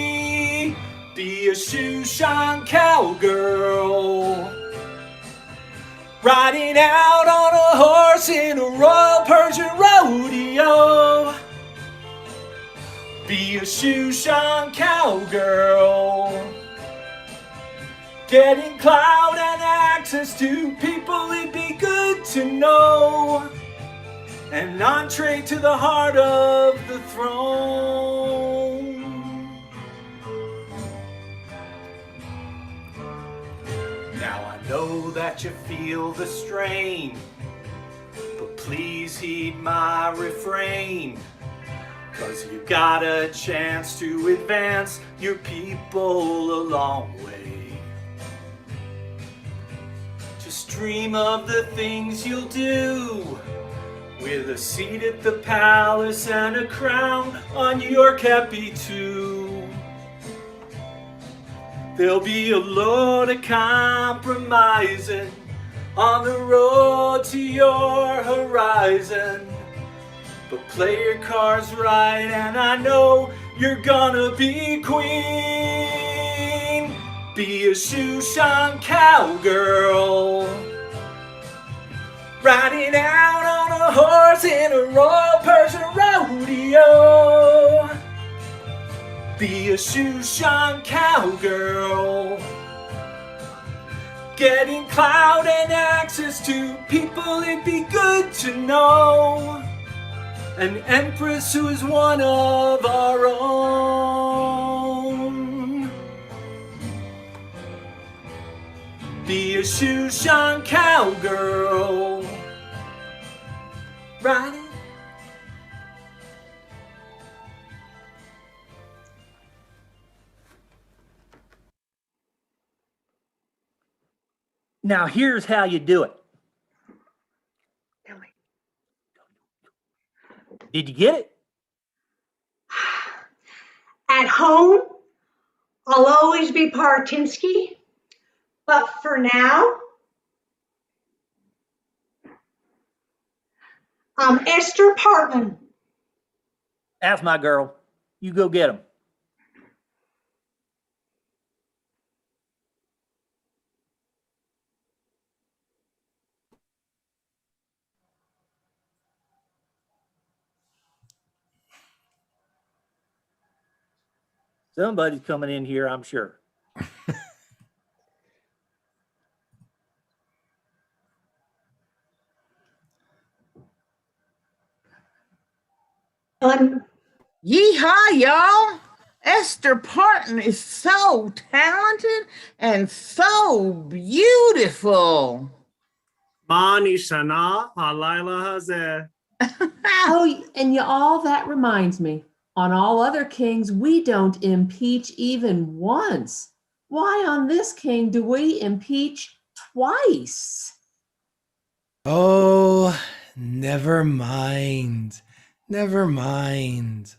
Be a Shushan cowgirl, riding out on a horse in a royal Persian rodeo. Be a Shushan cowgirl, getting clout and access to people it'd be good to know. An entree to the heart of the throne. Now I know that you feel the strain, but please heed my refrain. 'Cause you got a chance to advance your people a long way. Just dream of the things you'll do, with a seat at the palace and a crown on your kepi too. There'll be a load of compromising on the road to your horizon. But play your cards right and I know you're gonna be queen. Be a Shushan cowgirl, riding out on a horse in a royal Persian rodeo. Be a Shushan cowgirl, getting clout and access to people it'd be good to know. An empress who is one of our own. Be a Shushan cowgirl, riding. Now here's how you do it. Did you get it? At home, I'll always be Partinsky, but for now, I'm Esther Partman. That's my girl. You go get him. Somebody's coming in here, I'm sure. Yeehaw, y'all. Esther Parton is so talented and so beautiful. Mani Shana Halayla Hazeh. Oh, and y'all, that reminds me. On all other kings, we don't impeach even once. Why on this king do we impeach twice? Oh, never mind. Never mind.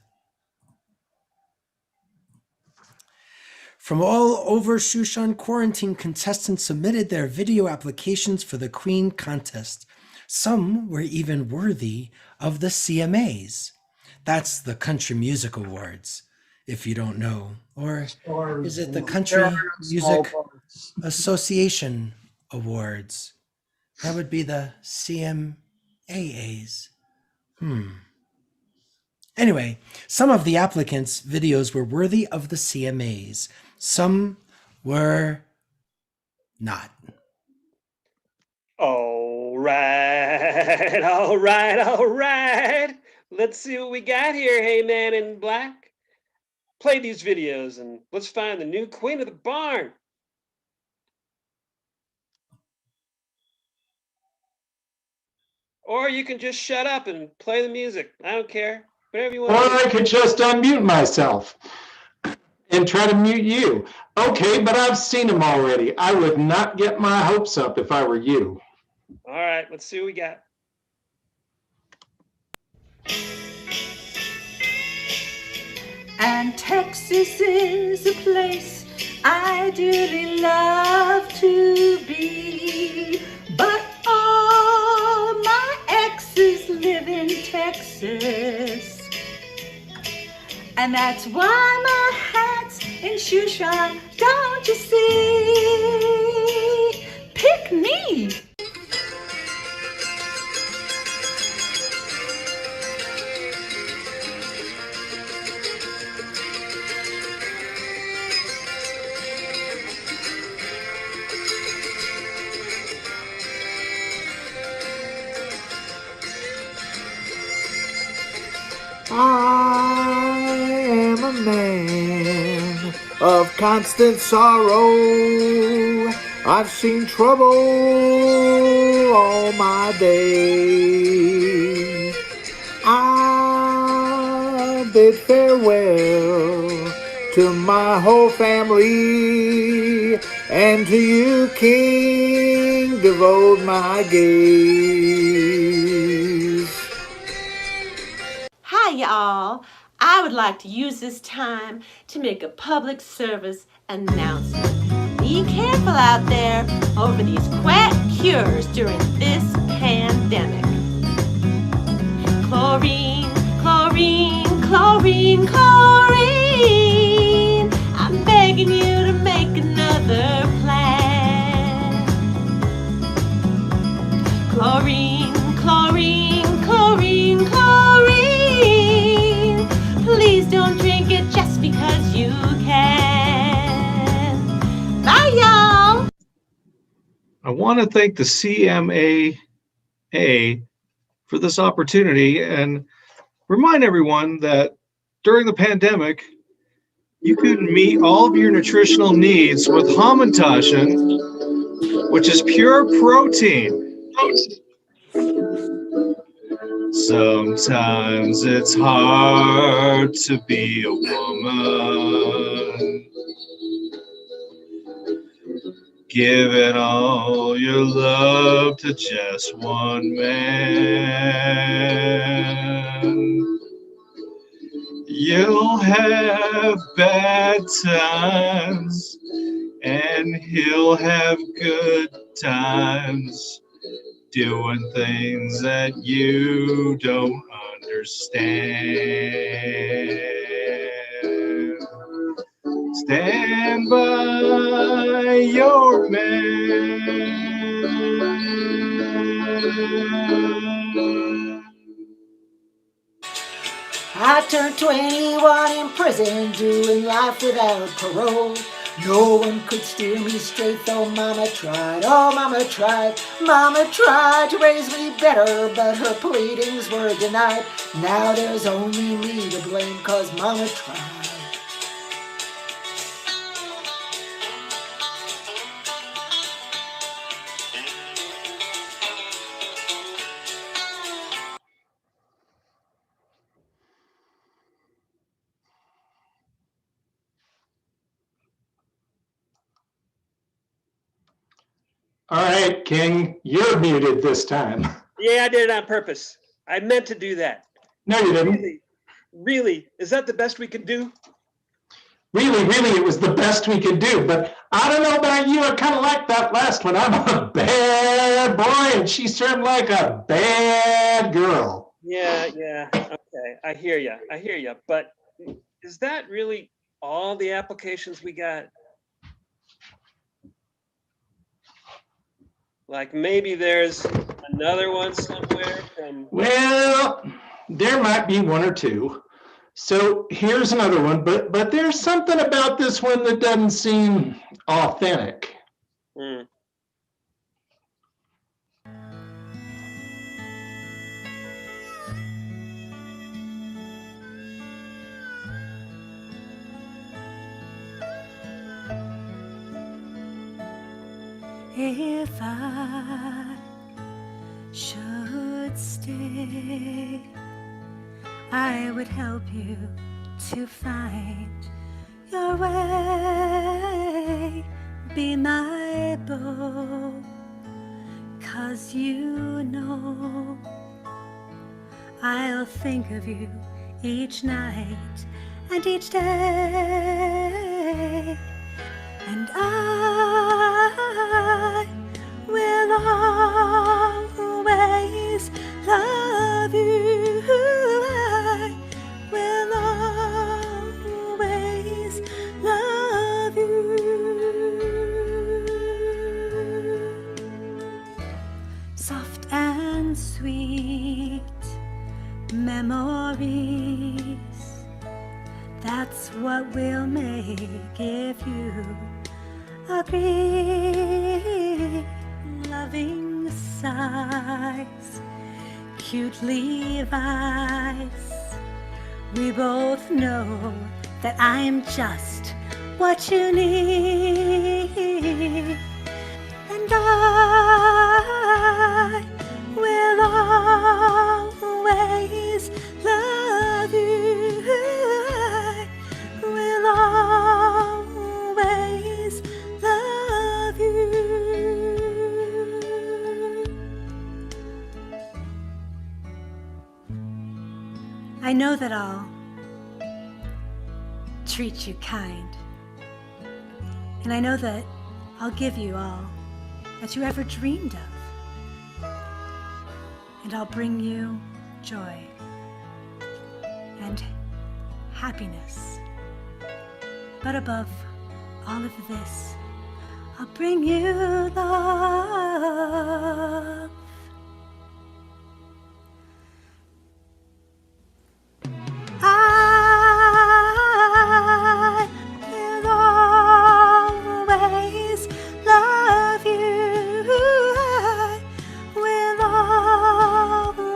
From all over Shushan quarantine, contestants submitted their video applications for the Queen contest. Some were even worthy of the CMAs. That's the Country Music Awards, if you don't know. Or is it the Country Music Association Awards? That would be the CMAAs. Anyway, some of the applicants' videos were worthy of the CMAs. Some were not. All right, all right, all right. Let's see what we got here, hey man in black. Play these videos and let's find the new queen of the barn. Or you can just shut up and play the music. I don't care. Whatever you Or want to do. I could just unmute myself and try to mute you. Okay, but I've seen them already. I would not get my hopes up if I were you. All right, let's see what we got. And Texas is a place I dearly love to be. But all my exes live in Texas. And that's why my hat's in Shushan, don't you see? Pick me! I am a man of constant sorrow. I've seen trouble all my days. I bid farewell to my whole family, and to you, King, devote my gaze. Hi, y'all. I would like to use this time to make a public service announcement. Be careful out there over these quack cures during this pandemic. Chlorine, chlorine, chlorine, chlorine. I'm begging you to make another plan. Chlorine, chlorine, chlorine, chlorine. Please don't drink it just because you can. Bye, y'all. I want to thank the CMAA for this opportunity and remind everyone that during the pandemic, you can meet all of your nutritional needs with Hamantaschen, which is pure protein. Sometimes it's hard to be a woman, giving all your love to just one man. You'll have bad times, and he'll have good times, doing things that you don't understand. Stand by your man. I turned 21 in prison, doing life without parole. No one could steer me straight, though Mama tried. Oh, Mama tried. Mama tried to raise me better, but her pleadings were denied. Now there's only me to blame, 'cause Mama tried. All right, King, you're muted this time. Yeah, I did it on purpose. I meant to do that. No, you didn't. Really? Is that the best we could do? Really, it was the best we could do. But I don't know about you. I kind of like that last one. I'm a bad boy, and she served like a bad girl. Yeah. Okay, I hear you. But is that really all the applications we got? Like maybe there's another one somewhere from. Well, there might be one or two. So here's another one, but there's something about this one that doesn't seem authentic. Hmm. If I should stay, I would help you to find your way. Be my bow, 'cause you know I'll think of you each night and each day. And I will always love you. I will always love you. Soft and sweet memories, that's what we'll make if you agree. Loving sighs, cute Levi's. We both know that I'm just what you need. And I will always love you. I will always love you. I know that I'll treat you kind, and I know that I'll give you all that you ever dreamed of, and I'll bring you joy and happiness. But above all of this, I'll bring you love. I will always love you. I will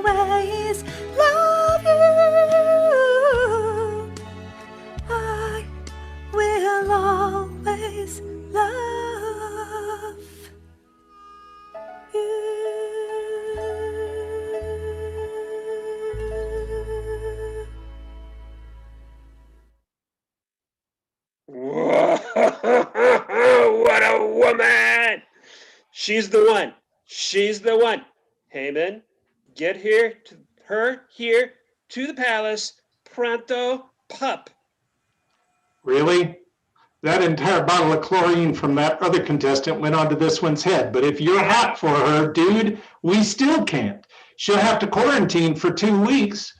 always love you. I will always love you. What a woman! She's the one. She's the one. Haman, get her here to the palace, pronto, pup. Really? That entire bottle of chlorine from that other contestant went onto this one's head. But if you're hot for her, dude, we still can't. She'll have to quarantine for 2 weeks.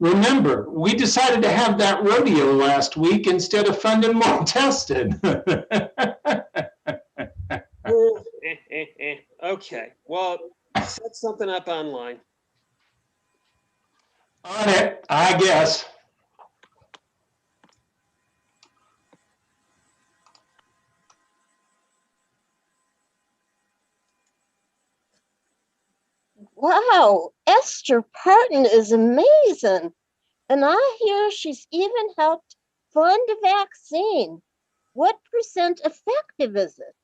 Remember, we decided to have that rodeo last week instead of funding more testing. Okay, well, set something up online. On it, I guess. Wow, Esther Parton is amazing. And I hear she's even helped fund a vaccine. What percent effective is it?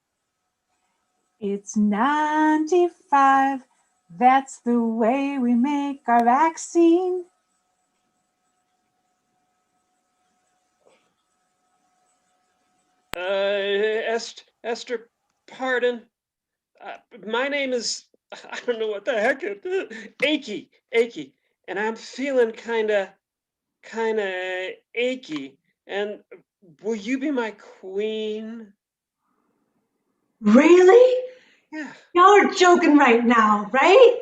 It's 95. That's the way we make our vaccine. Esther, pardon. My name is, I don't know what the heck it is. Achy, and I'm feeling kind of achy. And will you be my queen? Really? Yeah. Y'all are joking right now, right?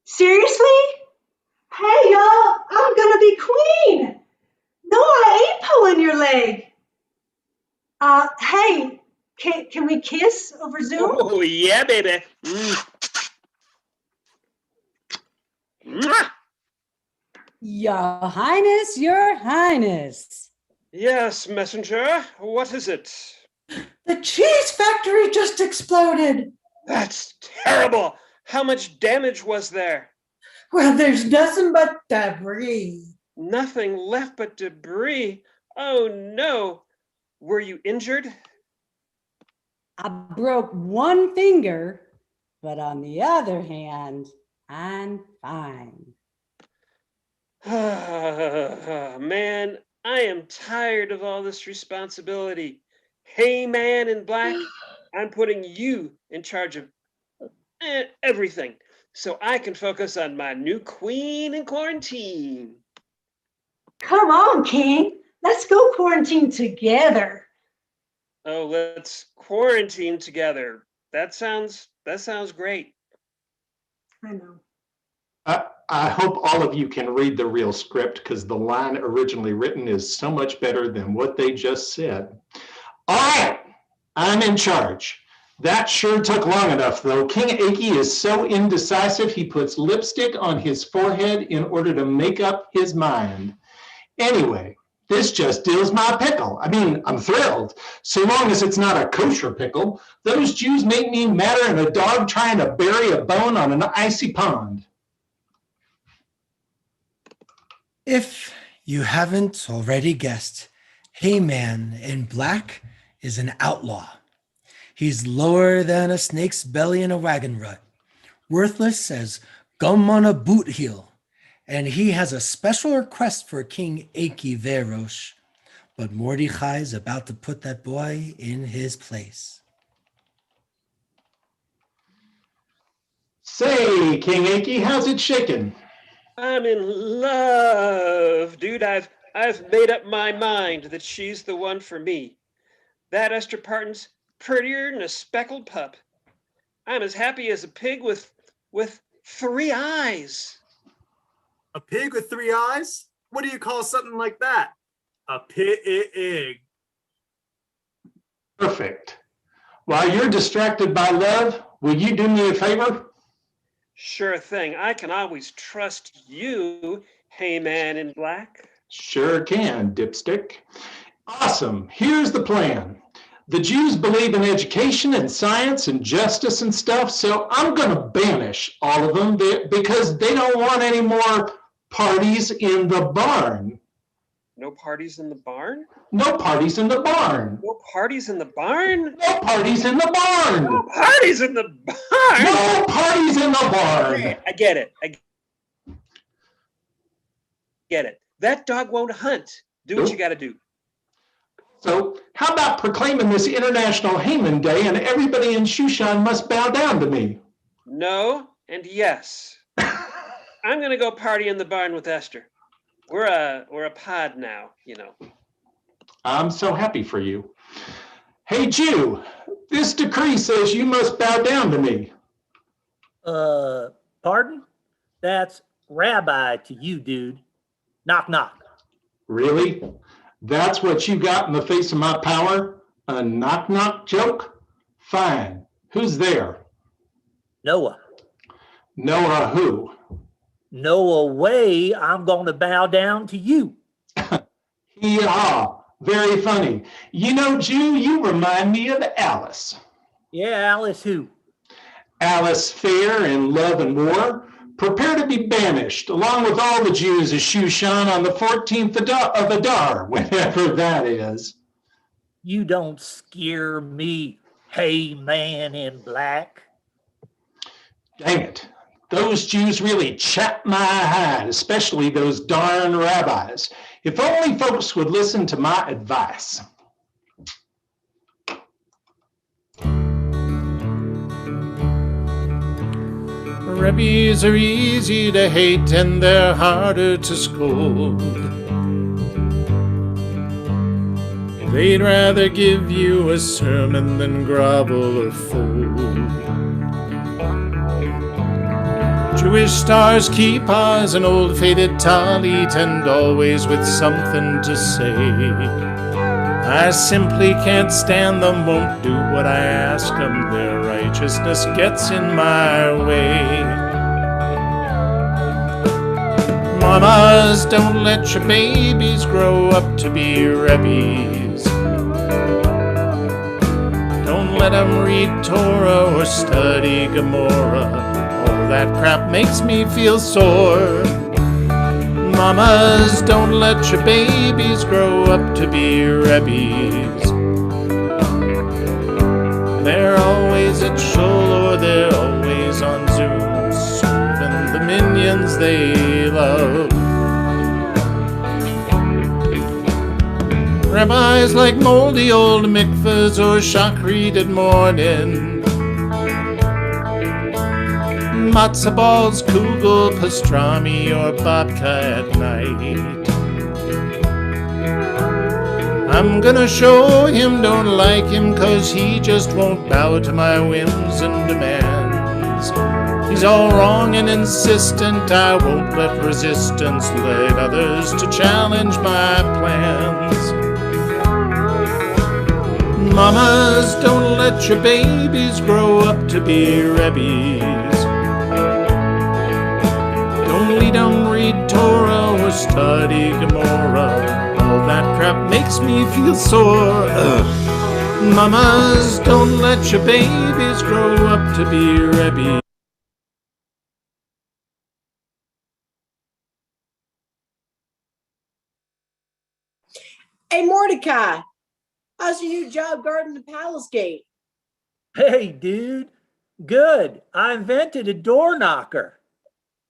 Seriously? Hey, y'all, I'm gonna be queen. No, I ain't pulling your leg. Hey, can we kiss over Zoom? Oh, yeah, baby. Mm. Mwah! Your Highness, Your Highness. Yes, messenger. What is it? The cheese factory just exploded. That's terrible. How much damage was there? Well, there's nothing but debris. Nothing left but debris. Oh no. Were you injured? I broke one finger, but on the other hand, I'm fine. Man, I am tired of all this responsibility. Hey, man in black, I'm putting you in charge of everything so I can focus on my new queen in quarantine. Come on, King. Let's go quarantine together. Oh, let's quarantine together. That sounds great. I know. I hope all of you can read the real script because the line originally written is so much better than what they just said. All right, I'm in charge. That sure took long enough, though. King Aki is so indecisive, he puts lipstick on his forehead in order to make up his mind. Anyway, this just deals my pickle. I mean, I'm thrilled, so long as it's not a kosher pickle. Those Jews make me madder than a dog trying to bury a bone on an icy pond. If you haven't already guessed, Hey Man in Black is an outlaw. He's lower than a snake's belly in a wagon rut, worthless as gum on a boot heel, and he has a special request for King Aki Verosh. But Mordechai's about to put that boy in his place. Say, King Aki, how's it shaking? I'm in love, dude. I've made up my mind that she's the one for me. That Esther Parton's prettier than a speckled pup. I'm as happy as a pig with 3 eyes. A pig with 3 eyes? What do you call something like that? A pig. Perfect. While you're distracted by love, will you do me a favor? Sure thing. I can always trust you, Hey Man in Black. Sure can, dipstick. Awesome. Here's the plan. The Jews believe in education and science and justice and stuff, so I'm going to banish all of them because they don't want any more parties in the barn. No parties in the barn? No parties in the barn. No parties in the barn? No parties in the barn. No parties in the barn? No parties in the barn. Okay, I get it. I get it. That dog won't hunt. Do what you got to do. So how about proclaiming this International Haman Day and everybody in Shushan must bow down to me? No and yes. I'm going to go party in the barn with Esther. We're a pod now, you know. I'm so happy for you. Hey, Jew, this decree says you must bow down to me. Pardon? That's rabbi to you, dude. Knock, knock. Really? That's what you got in the face of my power? A knock-knock joke? Fine. Who's there? Noah. Noah who? No way I'm going to bow down to you. Hee-haw. Very funny. You know, Jew, you remind me of Alice. Yeah, Alice who? Alice Fair in Love and War. Prepare to be banished, along with all the Jews of Shushan on the 14th of Adar, whenever that is. You don't scare me, Hey Man in Black. Dang it. Those Jews really chap my hide, especially those darn rabbis. If only folks would listen to my advice. Rabbis are easy to hate and they're harder to scold. They'd rather give you a sermon than grovel or fold. Jewish stars, kippahs, and old faded talit, and always with something to say. I simply can't stand them, won't do what I ask them. Their righteousness gets in my way. Mamas, don't let your babies grow up to be rebbe's. Don't let them read Torah or study Gemara. All that crap makes me feel sore. Mamas, don't let your babies grow up to be rebbe's. They're always at shul or they're always on Zoom, serving the minions they love. Rabbis like moldy old mikvahs or shachrit at morning. Matzah balls, kugel, pastrami, or babka at night. I'm gonna show him don't like him, 'cause he just won't bow to my whims and demands. He's all wrong and insistent, I won't let resistance lead others to challenge my plans. Mamas, don't let your babies grow up to be rebbe's. Don't lead them read Torah or study Gemara. All that crap makes me feel sore. Mamas, don't let your babies grow up to be rebbe's. Hey, Mordecai, how's your new job guarding the palace gate? Hey, dude. Good. I invented a door knocker.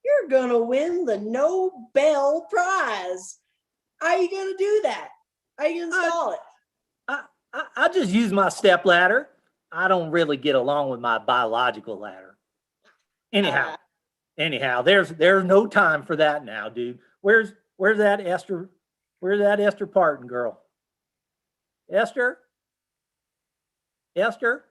You're gonna win the Nobel Prize. How are you gonna do that? How are you gonna install it? I just use my step ladder. I don't really get along with my biological ladder. Anyhow, there's no time for that now, dude. Where's that Esther? Where's that Esther Parton girl? Esther? Esther?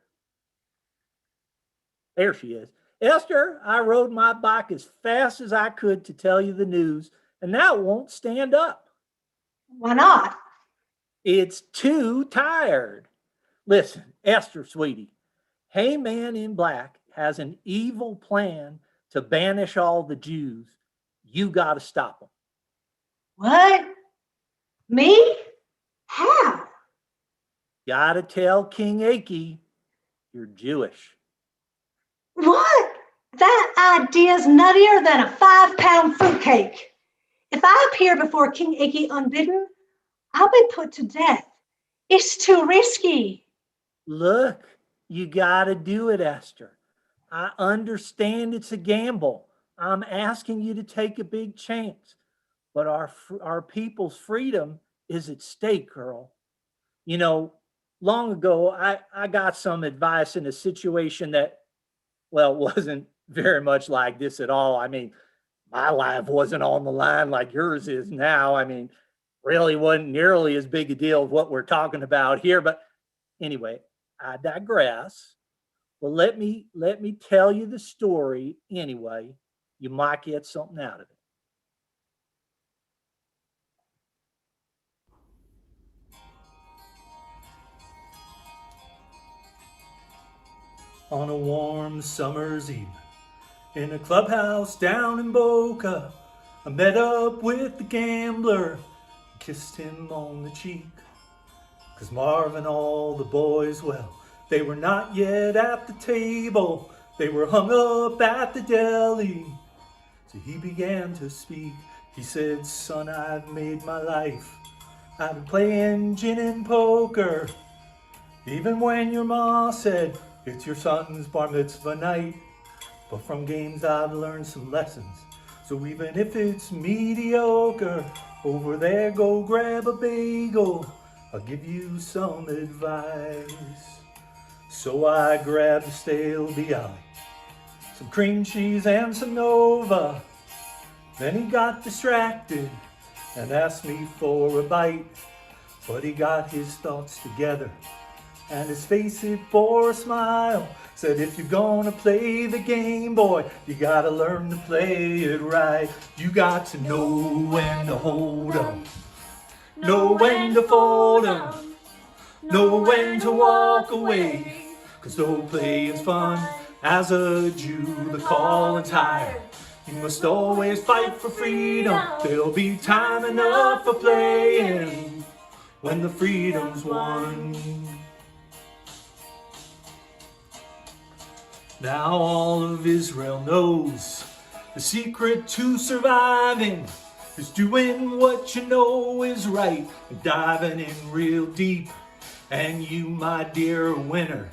There she is. Esther, I rode my bike as fast as I could to tell you the news, and now it won't stand up. Why not? It's too tired. Listen, Esther, sweetie, Hey Man in Black has an evil plan to banish all the Jews. You got to stop him. What? Me? How? Got to tell King Aki you're Jewish. What? That idea's nuttier than a 5-pound fruitcake. If I appear before King Aki unbidden, I'll be put to death. It's too risky. Look, you got to do it, Esther. I understand it's a gamble. I'm asking you to take a big chance. But our people's freedom is at stake, girl. You know, long ago, I got some advice in a situation that, well, wasn't very much like this at all. I mean, my life wasn't on the line like yours is now. I mean, really wasn't nearly as big a deal as what we're talking about here. But anyway, I digress. Well, let me tell you the story anyway. You might get something out of it. On a warm summer's evening, in a clubhouse down in Boca, I met up with the gambler, kissed him on the cheek. 'Cause Marv and all the boys, well, they were not yet at the table, they were hung up at the deli. So he began to speak, he said, son, I've made my life out of playing gin and poker. Even when your ma said, it's your son's bar mitzvah night. But from games I've learned some lessons. So even if it's mediocre, over there go grab a bagel. I'll give you some advice. So I grabbed a stale Bialy, some cream cheese and some Nova. Then he got distracted and asked me for a bite. But he got his thoughts together and his face it for a smile. Said, if you're gonna play the game, boy, you gotta learn to play it right. You got to know when to hold 'em, know when to fold 'em, know when to walk away. 'Cause though playing's fun, as a Jew, the calling's higher. You must always fight for freedom. There'll be time enough for playing when the freedom's won. Now all of Israel knows the secret to surviving is doing what you know is right and diving in real deep. And you, my dear, are a winner.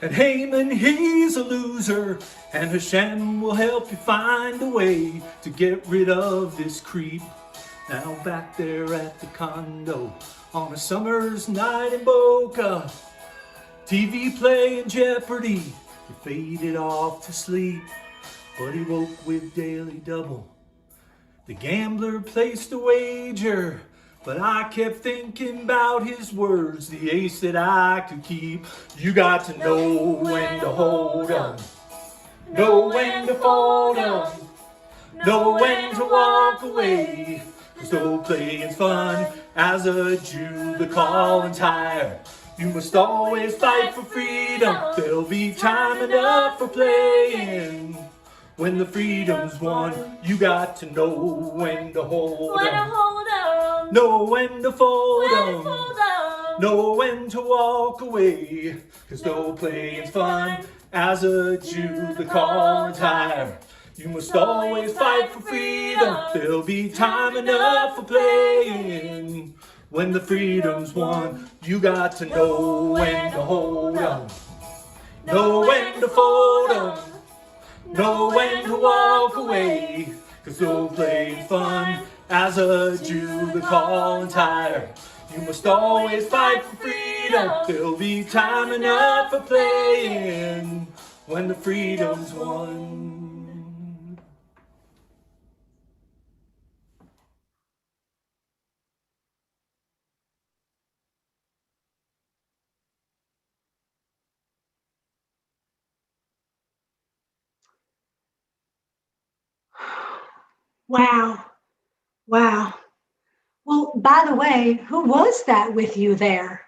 And Haman, he's a loser. And Hashem will help you find a way to get rid of this creep. Now back there at the condo on a summer's night in Boca, TV playing Jeopardy. He faded off to sleep, but he woke with Daily Double. The gambler placed a wager, but I kept thinking about his words, the ace that I could keep. You got to know when to hold 'em, know when to fold 'em, know when to walk away. 'Cause though playing's fun, as a Jew, the calling's higher. You must always fight for freedom. There'll be time enough for playing when the freedom's won. You got to know when to hold 'em, know when to fold 'em, know when to walk away. 'Cause though playing's fun, as a Jew, the calling's higher. You must always fight for freedom. There'll be time enough for playing when the freedom's won. You got to know when to hold 'em, know when to fold 'em, know when to walk away. 'Cause though playing's fun, as a Jew, the calling's higher. You must always fight for freedom. There'll be time enough for playing when the freedom's won. Wow. Wow. Well, by the way, who was that with you there?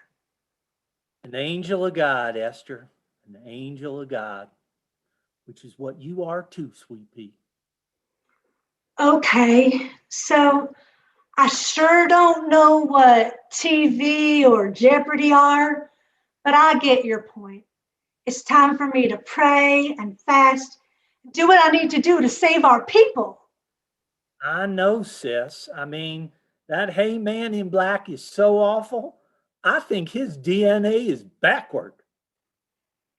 An angel of God, Esther, an angel of God, which is what you are too, Sweet Pea. Okay, so I sure don't know what TV or Jeopardy are, but I get your point. It's time for me to pray and fast, do what I need to do to save our people. I know, sis. I mean, that hey man in black is so awful. I think his DNA is backward.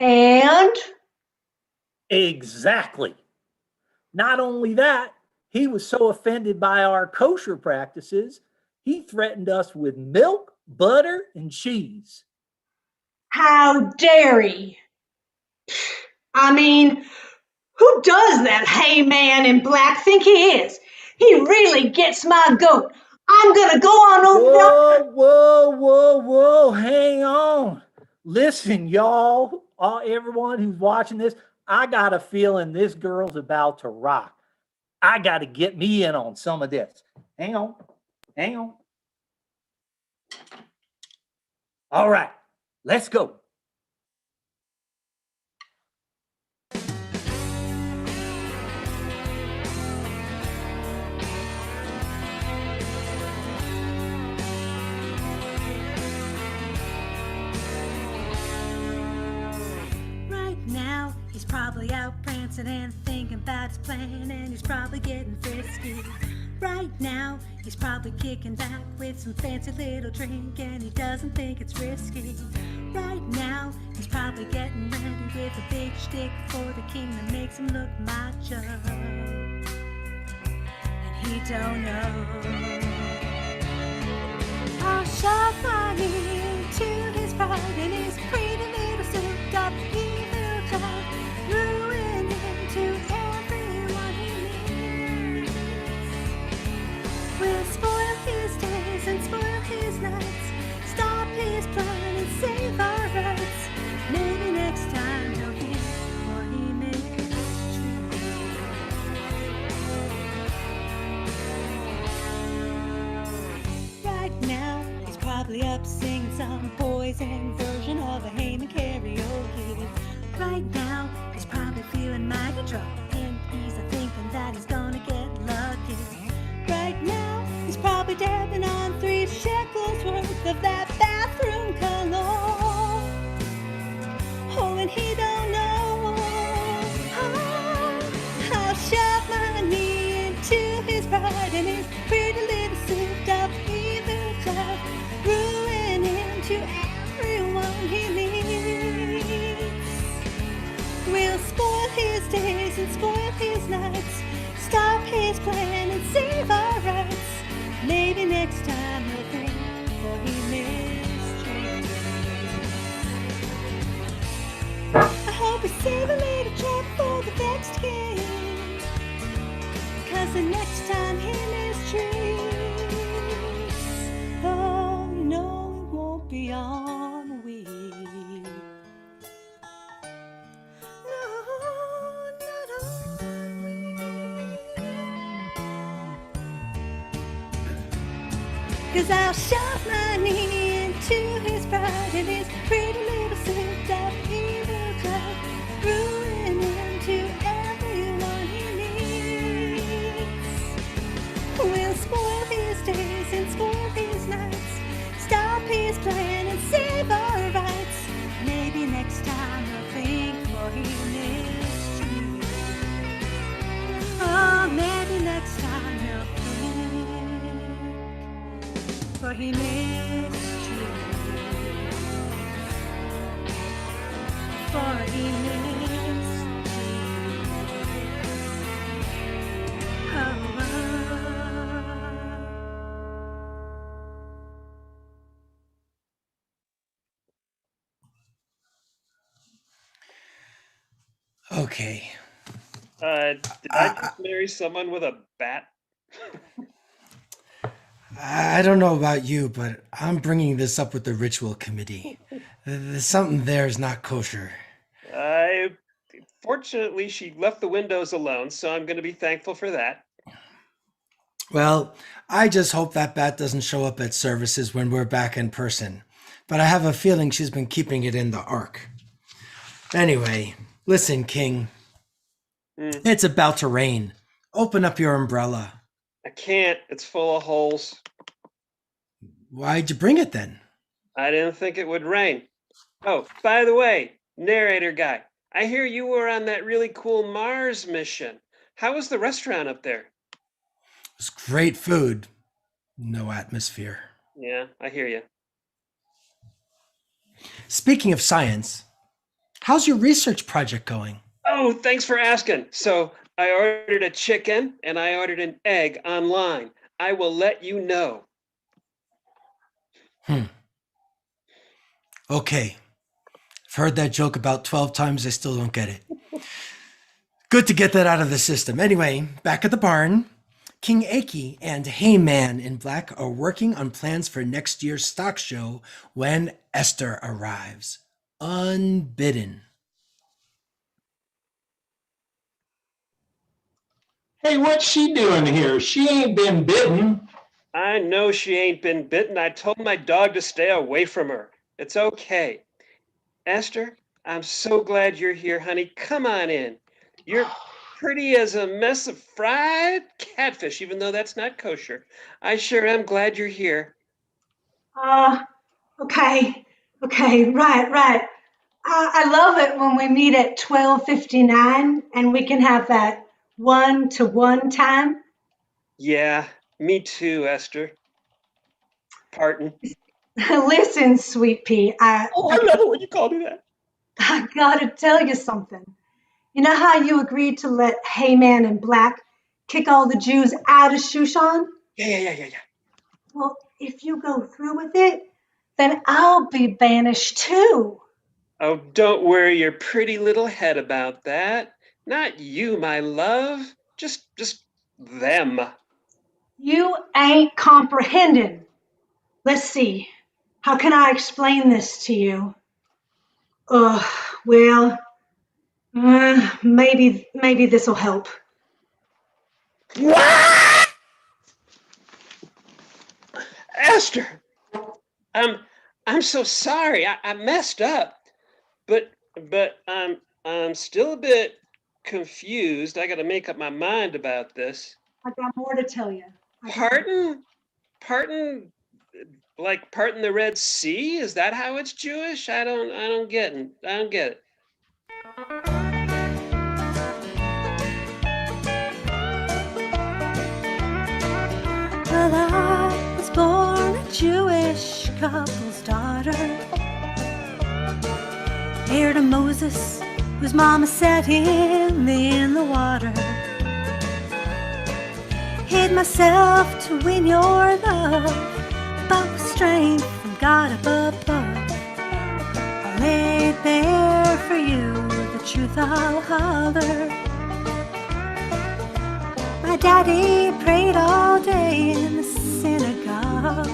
And? Exactly. Not only that, he was so offended by our kosher practices, he threatened us with milk, butter, and cheese. How dare he? I mean, who does that hey man in black think he is? He really gets my goat. I'm gonna go on over. Whoa, hang on. Listen, y'all, everyone who's watching this, I got a feeling this girl's about to rock. I got to get me in on some of this. Hang on. All right, let's go. Now he's probably out prancing and thinking about his plan, and he's probably getting frisky. Right now he's probably kicking back with some fancy little drink, and he doesn't think it's risky. Right now he's probably getting ready with a big shtick for the king that makes him look macho, and he don't know. I'll shove my knee into his pride and his pretty little souped up evil child, ruin him to everyone he meets. We'll spoil his days and spoil his nights, stop his plan and save our probably up singing some poison version of a Haman karaoke. Right now, he's probably feeling mighty drunk, and he's thinking that he's gonna get lucky. Right now, he's probably dabbing on 3 shekels worth of that bathroom cologne. Oh, and he don't know. I'll shove my knee into his pride and his pretty little suit of evil love, ruin him to everyone he meets. We'll spoil his days and spoil his nights, stop his plan and save our rights. Maybe next time he'll think, for he mistreats. I hope we save a little trouble for the next king, 'cause the next time he mistreats, oh, you know it won't be on a week. Cause I'll shove my knee into his pride and his pretty little suit of evil love, ruin him to everyone he needs. We'll spoil his days and spoil his nights, stop his plan and save our rights. Maybe next time he'll think, for he mistreats. Oh, maybe next time he'll think, for he mistreats. For he mistreats. Oh. Okay. Did I just marry someone with a bat? I don't know about you, but I'm bringing this up with the ritual committee. Something there is not kosher. Fortunately, she left the windows alone, so I'm going to be thankful for that. Well, I just hope that bat doesn't show up at services when we're back in person. But I have a feeling she's been keeping it in the ark. Anyway, listen, King. It's about to rain. Open up your umbrella. I can't. It's full of holes. Why'd you bring it then? I didn't think it would rain. Oh, by the way, narrator guy, I hear you were on that really cool Mars mission. How was the restaurant up there? It's great food. No atmosphere. Yeah, I hear you. Speaking of science, how's your research project going? Oh, thanks for asking. So I ordered a chicken and I ordered an egg online. I will let you know. Okay. I've heard that joke about 12 times. I still don't get it. Good to get that out of the system. Anyway, back at the barn, King Aki and Heyman in Black are working on plans for next year's stock show when Esther arrives, unbidden. Hey, what's she doing here? She ain't been bitten. I know she ain't been bitten. I told my dog to stay away from her. It's okay. Esther, I'm so glad you're here, honey. Come on in. You're pretty as a mess of fried catfish, even though that's not kosher. I sure am glad you're here. Okay, right. I love it when we meet at 12:59 and we can have that one-to-one time. Yeah, me too, Esther. Pardon. Listen, sweet pea, I love it when you call me that. I gotta tell you something. You know how you agreed to let Heyman and Black kick all the Jews out of Shushan? Yeah. Well, if you go through with it, then I'll be banished too. Oh, don't worry your pretty little head about that. Not you, my love. Just them. You ain't comprehending. Let's see. How can I explain this to you? Well, maybe this'll help. Esther! I'm so sorry. I messed up. But I'm still a bit confused. I got to make up my mind about this. I got more to tell you. Pardon? Pardon? Like parting the Red Sea? Is that how it's Jewish? I don't get it. I don't get it. Well, I was born a Jewish couple's daughter. Heir to Moses, whose mama set him in the water. Hid myself to win your love, but with strength from God above. I laid bare for you the truth I'll holler. My daddy prayed all day in the synagogue.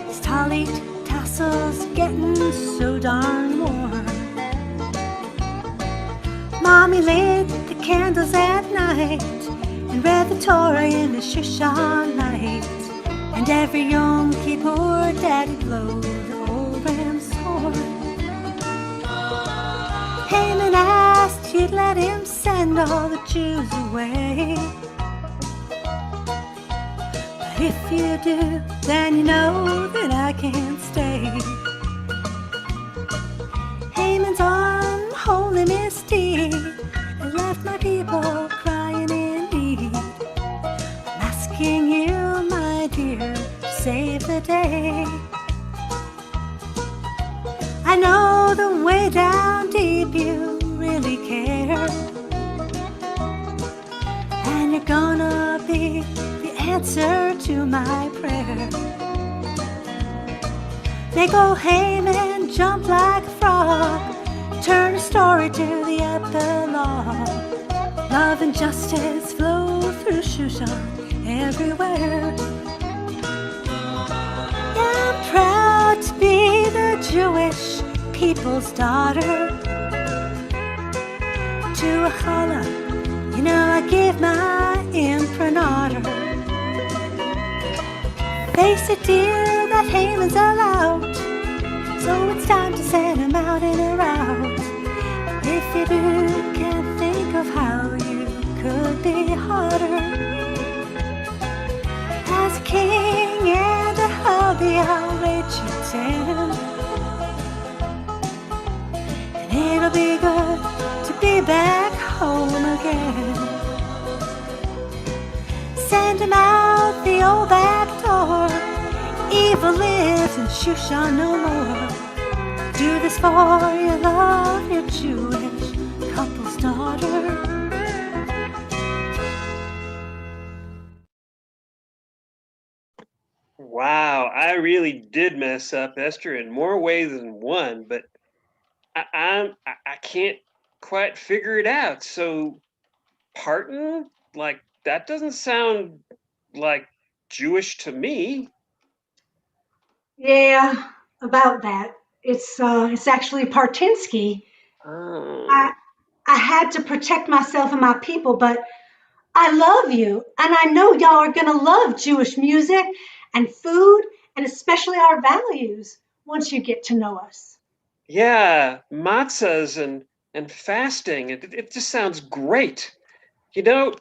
His talit tassels getting so darn warm. Mommy lit the candles at night and read the Torah in the Shushanite. And every Yom Kippur, Daddy blowed the old ram's horn. Haman asked he'd let him send all the Jews away. But if you do, then you know that I can't stay. Haman's unholy misdeed has left my people crying in need. I'm asking you, my dear, to save the day. I know the way down deep you really care, and you're gonna be the answer to my prayer. Make old Haman jump like a frog, turn a story to the epilogue. Love and justice flow through Shushan everywhere. Yeah, I'm proud to be the Jewish people's daughter. To a challah, you know I give my imprimatur. Face it, dear, that Haman's allowed, so it's time to send him out in a rout. If you do, can't think of how you could be harder. As a king and a hubby, I'll rate you 10. And it'll be good to be back home again. Send him out the old back door. Evil lives in Shushan no more. Do this for your love, your Jewish couple's daughter. Wow, I really did mess up, Esther, in more ways than one, but I can't quite figure it out. So, pardon? Like that doesn't sound like Jewish to me. Yeah, about that. It's actually Partinsky. Oh. I had to protect myself and my people, but I love you, and I know y'all are gonna love Jewish music and food, and especially our values once you get to know us. Yeah, matzahs and fasting. It just sounds great. You know,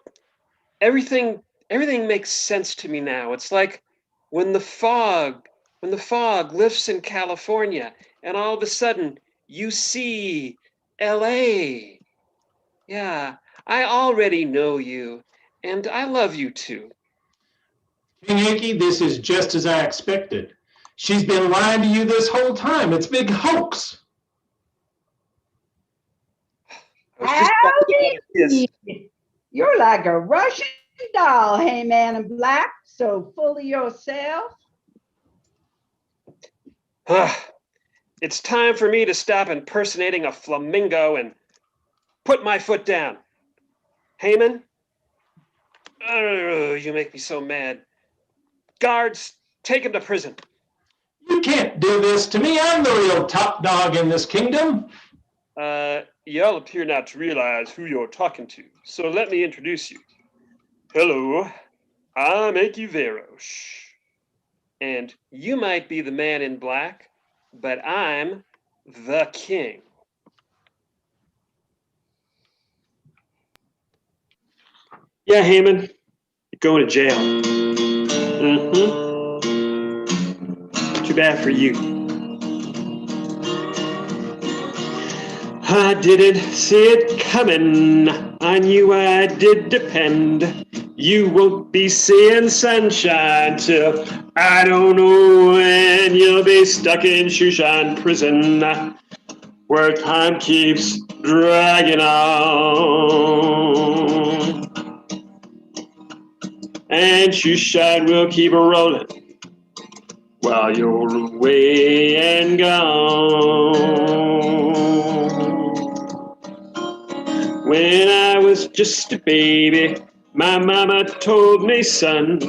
everything everything makes sense to me now. It's like when the fog when the fog lifts in California and all of a sudden you see LA. Yeah, I already know you and I love you too. Hey, Yankee, this is just as I expected. She's been lying to you this whole time. It's a big hoax. I was just about to get another kiss. Howdy! You're like a Russian doll, hey man in black, so full of yourself. It's time for me to stop impersonating a flamingo and put my foot down. Haman, you make me so mad. Guards, take him to prison. You can't do this to me. I'm the real top dog in this kingdom. Y'all appear not to realize who you're talking to, so let me introduce you. Hello, I'm Enki Verosh. And you might be the man in black, but I'm the king. Yeah, Haman, you're going to jail. Too bad for you. I didn't see it coming. I knew I did depend. You won't be seeing sunshine till I don't know when. You'll be stuck in Shushan prison, where time keeps dragging on. And Shushan will keep rolling while you're away and gone. When I was just a baby, my mama told me, son,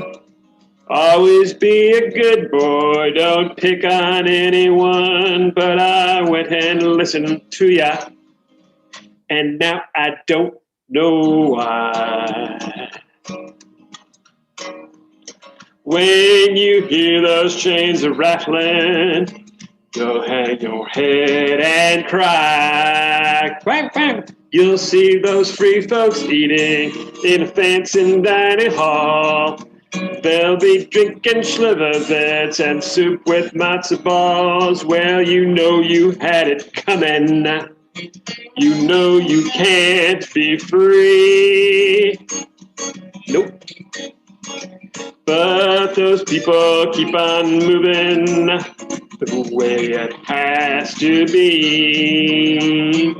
always be a good boy, don't pick on anyone. But I went and listened to ya, and now I don't know why. When you hear those chains rattling, you'll hang your head and cry. Quack, quack. You'll see those free folks eating in a fancy dining hall. They'll be drinking schliverbits and soup with matzo balls. Well, you know you had it coming. You know you can't be free. Nope. But those people keep on moving the way it has to be.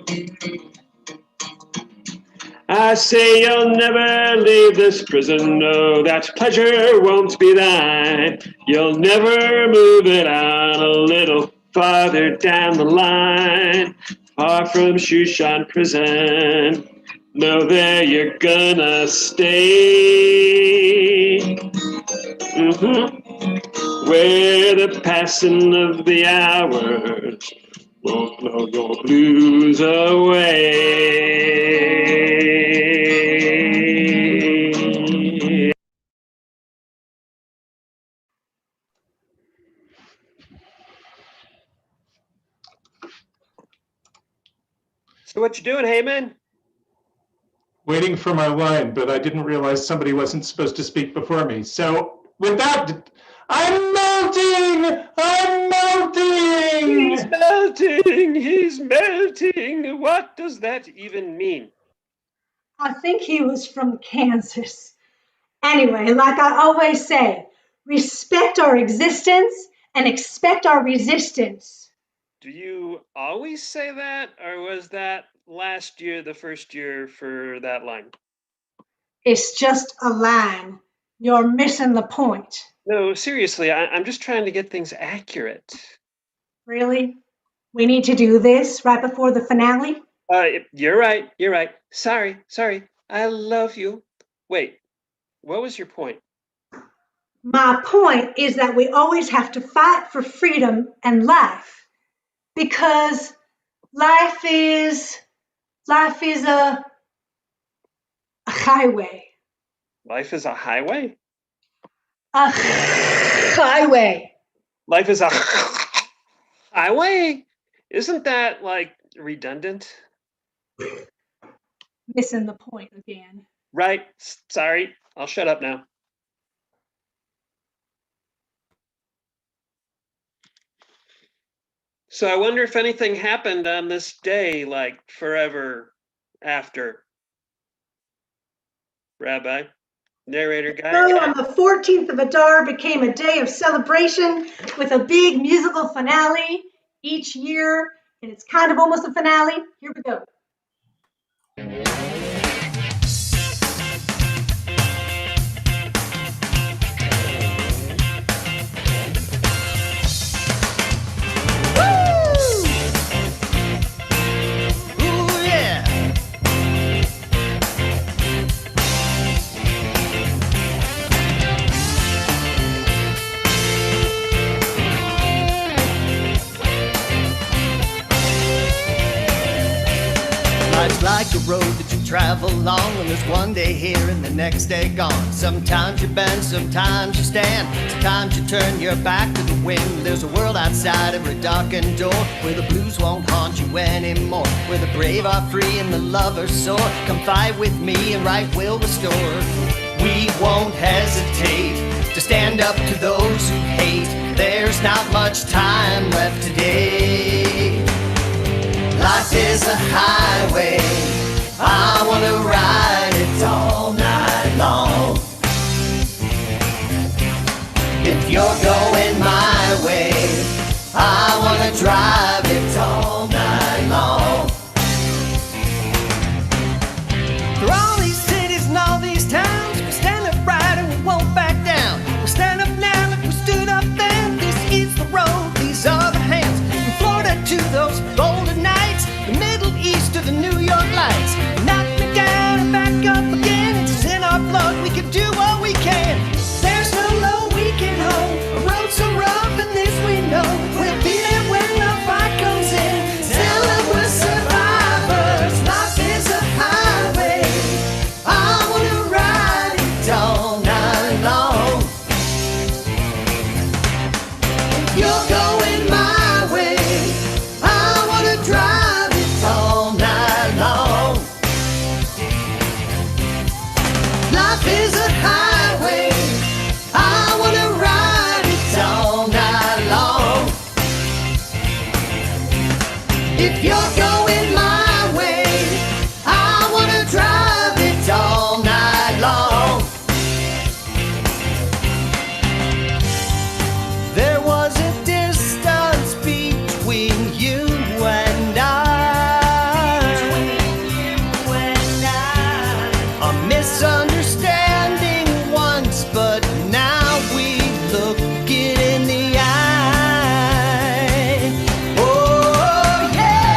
I say you'll never leave this prison, no, that pleasure won't be thine. You'll never move it on a little farther down the line, far from Shushan prison. No, there you're gonna stay. Where the passing of the hours won't blow your blues away. So what you doing, Haman? Waiting for my line, but I didn't realize somebody wasn't supposed to speak before me. So with that, I'm melting! I'm melting! He's melting! He's melting! What does that even mean? I think he was from Kansas. Anyway, like I always say, respect our existence and expect our resistance. Do you always say that, or was that last year the first year for that line? It's just a line. You're missing the point. No, seriously, I'm just trying to get things accurate. Really? We need to do this right before the finale? You're right. You're right. Sorry. I love you. Wait, what was your point? My point is that we always have to fight for freedom and life. Because life is a highway. Life is a highway? A highway. Life is a highway? Isn't that like redundant? Missing the point again. Right. Sorry. I'll shut up now. So I wonder if anything happened on this day, like forever after. Rabbi, narrator guy. So on the 14th of Adar became a day of celebration with a big musical finale each year, and it's kind of almost a finale. Here we go. travel long, and there's one day here and the next day gone. Sometimes you bend, sometimes you stand, sometimes you turn your back to the wind. There's a world outside every darkened door, where the blues won't haunt you anymore, where the brave are free and the lovers soar. Come fight with me and right will restore. We won't hesitate to stand up to those who hate. There's not much time left today. Life is a highway, I wanna ride it all night long. If you're going my way, I wanna drive it all night long. Through all these cities and all these towns, we stand up right and we won't back down. We stand up now like we stood up then. This is the road, these are the hands. From Florida to those golden nights, the Middle East to the New York lights. Knock me down and back up again. It's in our blood, we can do what we can. There's no low we can hold, a road so rough and this we know. We'll be there when the fight comes in. Tell them we're survivors. Life is a highway, I wanna ride it all night long. If you're going my way, I wanna drive it all night long. Life is a highway, I wanna ride it all night long. If you're going my way, I wanna drive it all night long. There was a distance between you and I. A misunderstanding once, but now we look it in the eye. Oh yeah.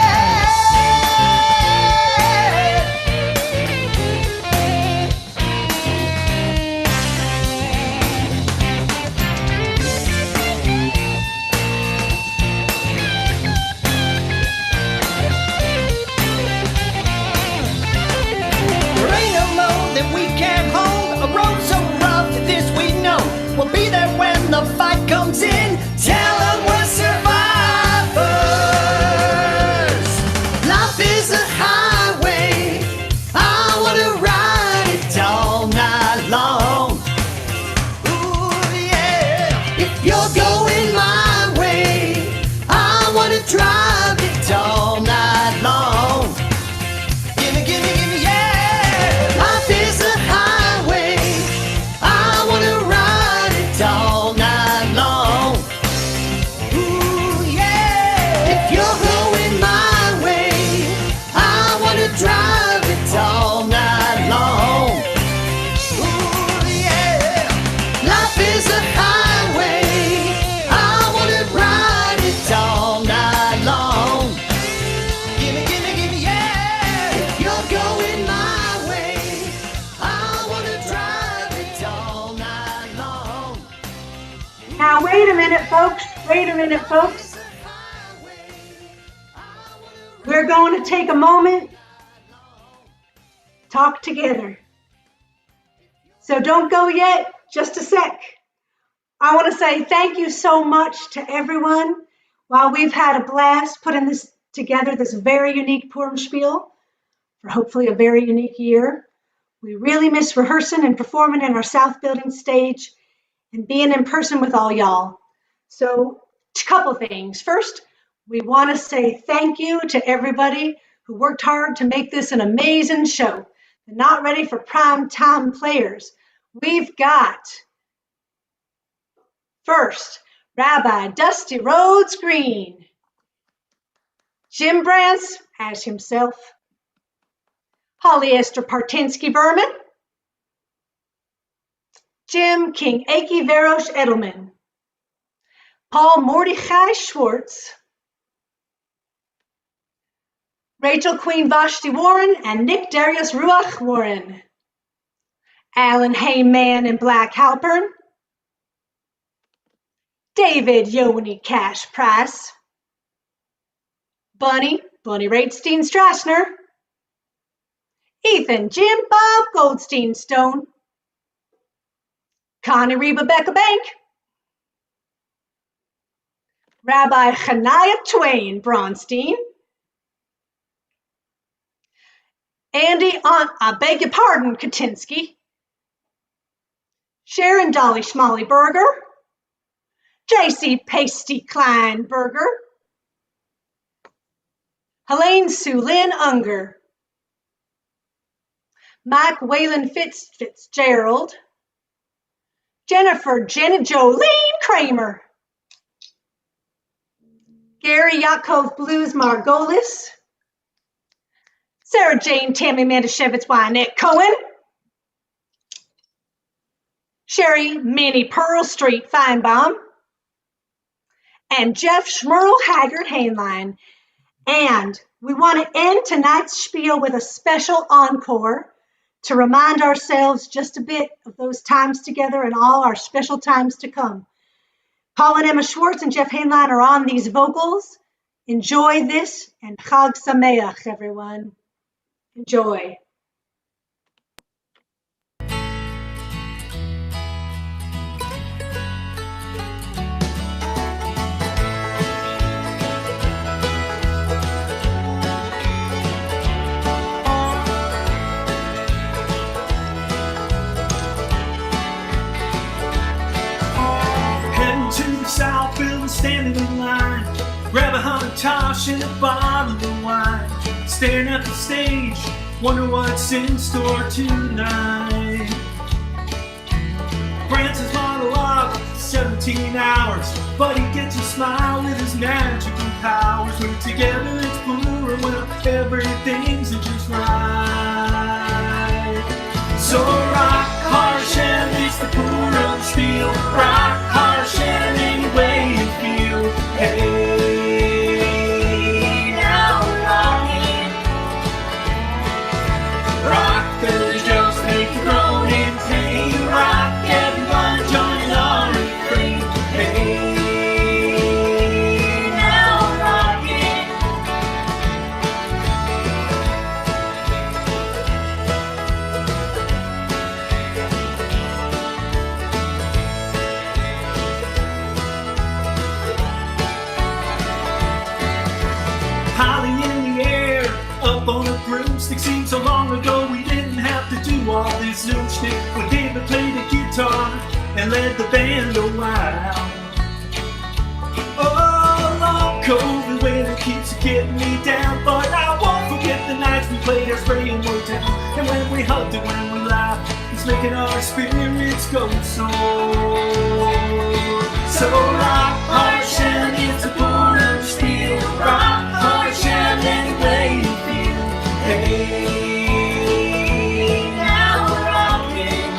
There ain't no more that we can't hold. A road so rough that this we know. We'll be there when the fight comes in. Tell them we're survivors. Life is a highway, I wanna ride it all night long. Ooh, yeah. If you're going my way, I wanna drive it all night long. Gimme, gimme, gimme, yeah. Life is a highway, I wanna ride it all night long. Ooh, yeah. If you're going my way, I wanna drive it all night long. Ooh, yeah. Life is a highway, I wanna ride it all night long. Gimme, gimme, gimme, yeah. If you're going my way, I wanna drive it all night long. Now, wait a minute, folks. Wait a minute, folks. We're going to take a moment, talk together. So don't go yet, just a sec. I want to say thank you so much to everyone. While we've had a blast putting this together, this very unique Purim spiel for hopefully a very unique year, we really miss rehearsing and performing in our South Building stage and being in person with all y'all. So a couple things. First, we want to say thank you to everybody who worked hard to make this an amazing show. The Not Ready for Prime Time players. We've got first, Rabbi Dusty Rhodes Green, Jim Brance as himself, Holly Esther Partinsky Berman, Jim King Aki Verosh Edelman, Paul Mordechai Schwartz, Rachel Queen Vashti Warren, and Nick Darius Ruach Warren, Alan Heyman and Black Halpern, David Yoni Cash Price, Bunny Ratestein Strassner, Ethan Jim Bob Goldstein Stone, Connie Reba Becca Bank, Rabbi Chanaya Twain Bronstein, Andy I beg your pardon, Katinsky, Sharon Dolly Schmolly Berger, J.C. Pasty Klein Berger, Helene Sue Lynn Unger, Mike Wayland Fitzgerald, Jennifer Janet Jolene Kramer, Gary Yakov Blues Margolis, Sarah Jane Tammy Mandashevitz Wynette Cohen, Sherry Minnie Pearl Street Feinbaum, and Jeff Schmerl Haggard Hainline. And we want to end tonight's spiel with a special encore to remind ourselves just a bit of those times together and all our special times to come. Paul and Emma Schwartz and Jeff Hainline are on these vocals. Enjoy this, and Chag Sameach, everyone. Enjoy. South building, standing in line, grab a Hamantash and a bottle of wine, staring at the stage, wonder what's in store tonight. Francis monologue, 17 hours, but he gets a smile with his magical powers. We're together, it's Purim, when everything's just right. So rock Hashem, it's the Purim spiel. Rock Hashem any way you feel. Hey, now rock it. Rock those jokes, make you groan in pain. Rock everyone, join our refrain. Hey, now rock it. Holly in the air, up on a broomstick. Seems so long ago we didn't have to do all this Zoom shtick. When David played the guitar and led the band a while. Oh, long COVID winter keeps getting me down, but I won't forget the nights we played our spray in Motown. And when we hugged and when we laughed, it's making our spirits go so. So rock Hashem, it's a Purim spiel. Rock Hashem any way you feel. Hey, now we're rocking.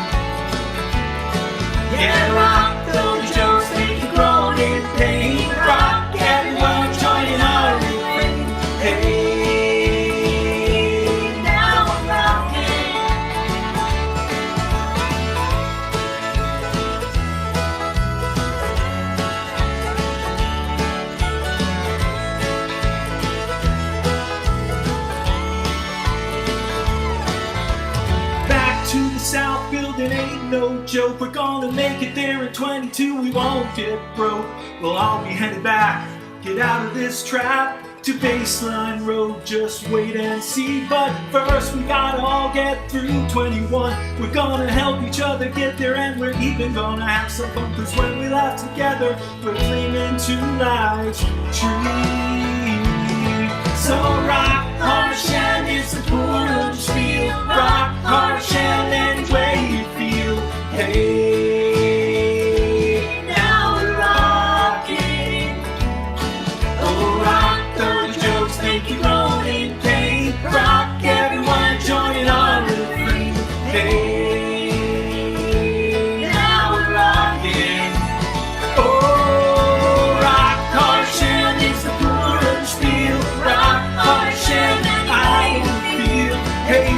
Yeah, rock those jokes, make you groan in pain. Rock everyone, joining our refrain. Hey, now we're rocking. Back to the South building ain't no joke. We're gonna make it there in 22, we won't get broke. We'll all be headed back, get out of this trap to Baseline Road, just wait and see. But first we gotta all get through 21. We're gonna help each other get there, and we're even gonna have some fun. Cause when we laugh together, we're clinging to life's tree. So rock Hashem, it's the Purim spiel. Rock Hashem any way you feel. Hey, now we're rocking. Oh, rock those jokes, make you groan in pain. Rock everyone, joining our refrain. Hey, now we're rocking. Oh, rock Hashem, it's the Purim spiel. Rock Hashem, I feel. Hey,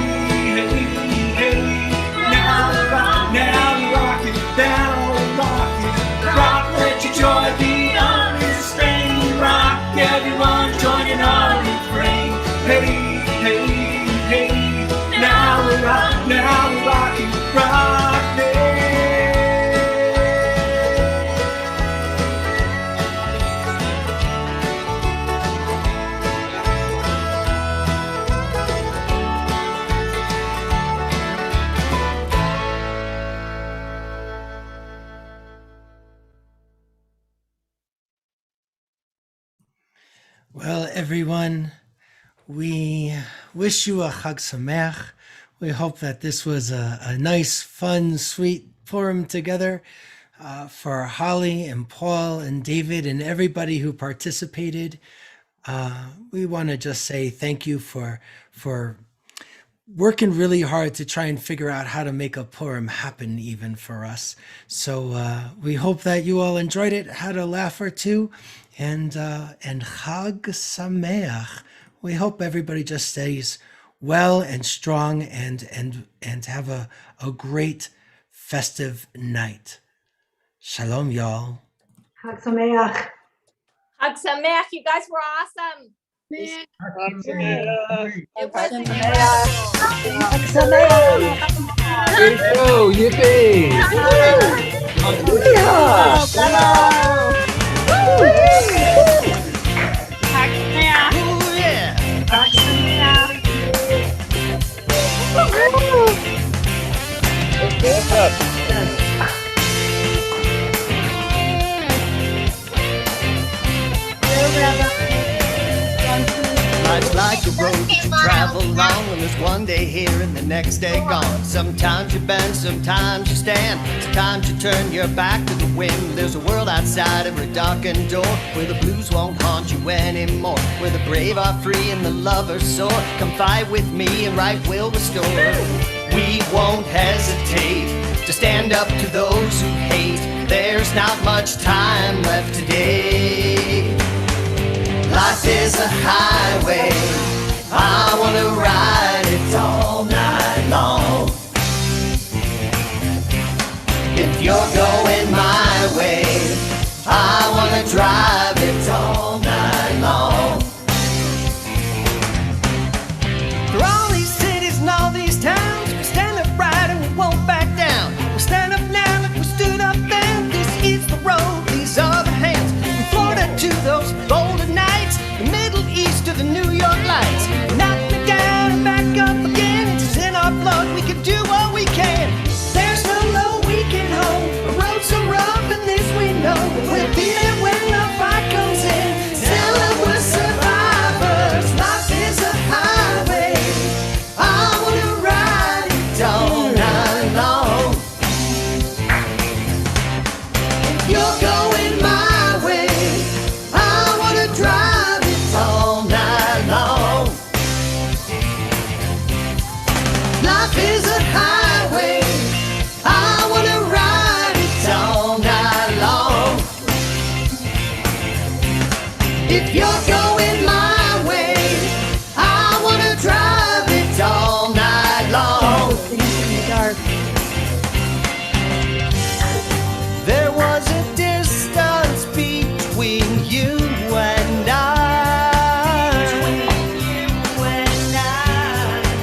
Well, everyone, we wish you a Chag Sameach. We hope that this was a nice, fun, sweet Purim together for Holly and Paul and David and everybody who participated. We want to just say thank you for working really hard to try and figure out how to make a Purim happen even for us. So we hope that you all enjoyed it, had a laugh or two, and Chag Sameach. We hope everybody just stays well and strong and have a great festive night. Shalom, y'all. Chag Sameach. Hug Sameach, you guys were awesome. It was incredible. Chag Sameach. Here you go. Yippee. Life's like a road that you travel along, and there's one day here and the next day gone. Sometimes you bend, sometimes you stand, sometimes you turn your back to the wind. There's a world outside every darkened door, where the blues won't haunt you anymore, where the brave are free and the lovers soar. Come fight with me and right will restore. We won't hesitate to stand up to those who hate. There's not much time left today. Life is a highway, I wanna ride it all night long. If you're going my way, I wanna drive it all night long. For all these cities and all these towns, we stand up right and we won't back down. We'll stand up now like we stood up then. This is the road, these are the hands. From Florida to those golden nights, the Middle East to the New York lights. Knock me down and back up again. It's in our blood, we can do what we can. There's no low we can hold. A road so rough and this we know. We'll be there when the fight comes in. Tell them we're survivors. Life is a highway, I wanna ride it all night long. If you're going my way, I wanna drive it all night long. Life is a highway, I wanna ride it all night long. If you're going my way, I wanna drive it all night long. There was a distance between you and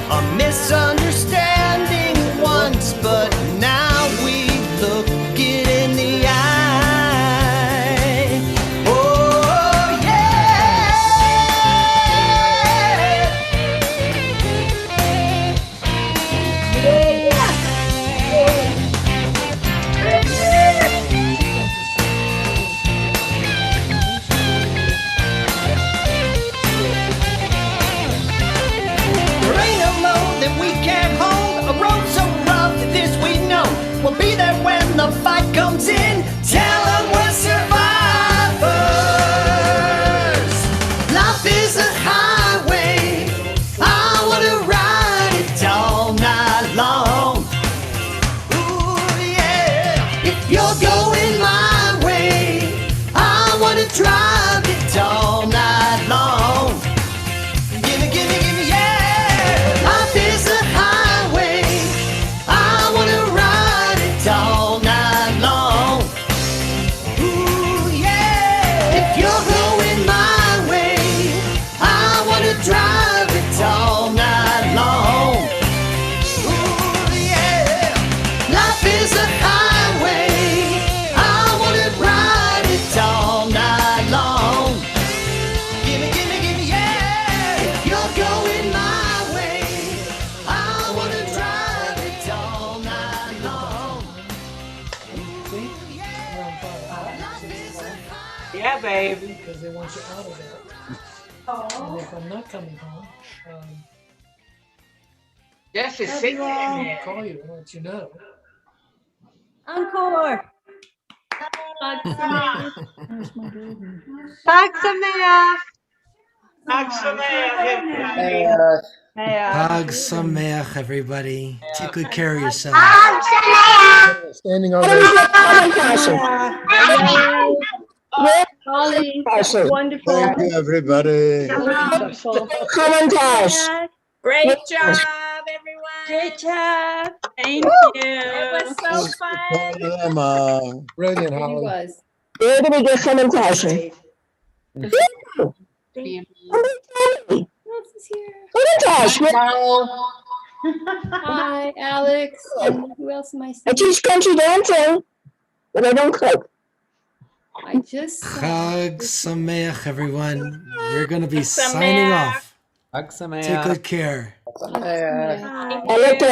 a misunderstanding once, but now we look it in the eye. Oh yeah. There ain't no load that we can't hold. A road so rough that this we know. We'll be there when the fight comes in. Tell them we're survivors. Life is a highway, I wanna ride it all night long. Ooh yeah. If you're going my way, I wanna drive it all night long. Gimme, gimme, gimme, yeah. Life is a highway, I wanna ride it all night long. Ooh, yeah. If you're going my way, I wanna drive it all night long. Ooh, yeah. Life is a highway, I wanna ride it all night long. Gimme, gimme, gimme, yeah. If you're going my way, I wanna drive it all night long. Yeah, baby. Because they want you out of there. And if I'm not coming home, Jeff is I'll singing. call you and let you know. Encore. Where's my baby? Chag Sameach. Chag Sameach, everybody. Hag Sameach, everybody. Take good care of yourself. Standing ovation. Holly, wonderful. Thank you, everybody. Wonderful. Great job, everyone. Great job. Thank you. It was so fun. Brilliant, It Holly. was. Where do we get commentation? Who else is here? Hi, Alex. And who else am I I seeing? teach country dancing, but I don't cook. I just Chag Sameach, everyone. We're going to be signing off. Hag Sameach. Take good care. Hi. I looked at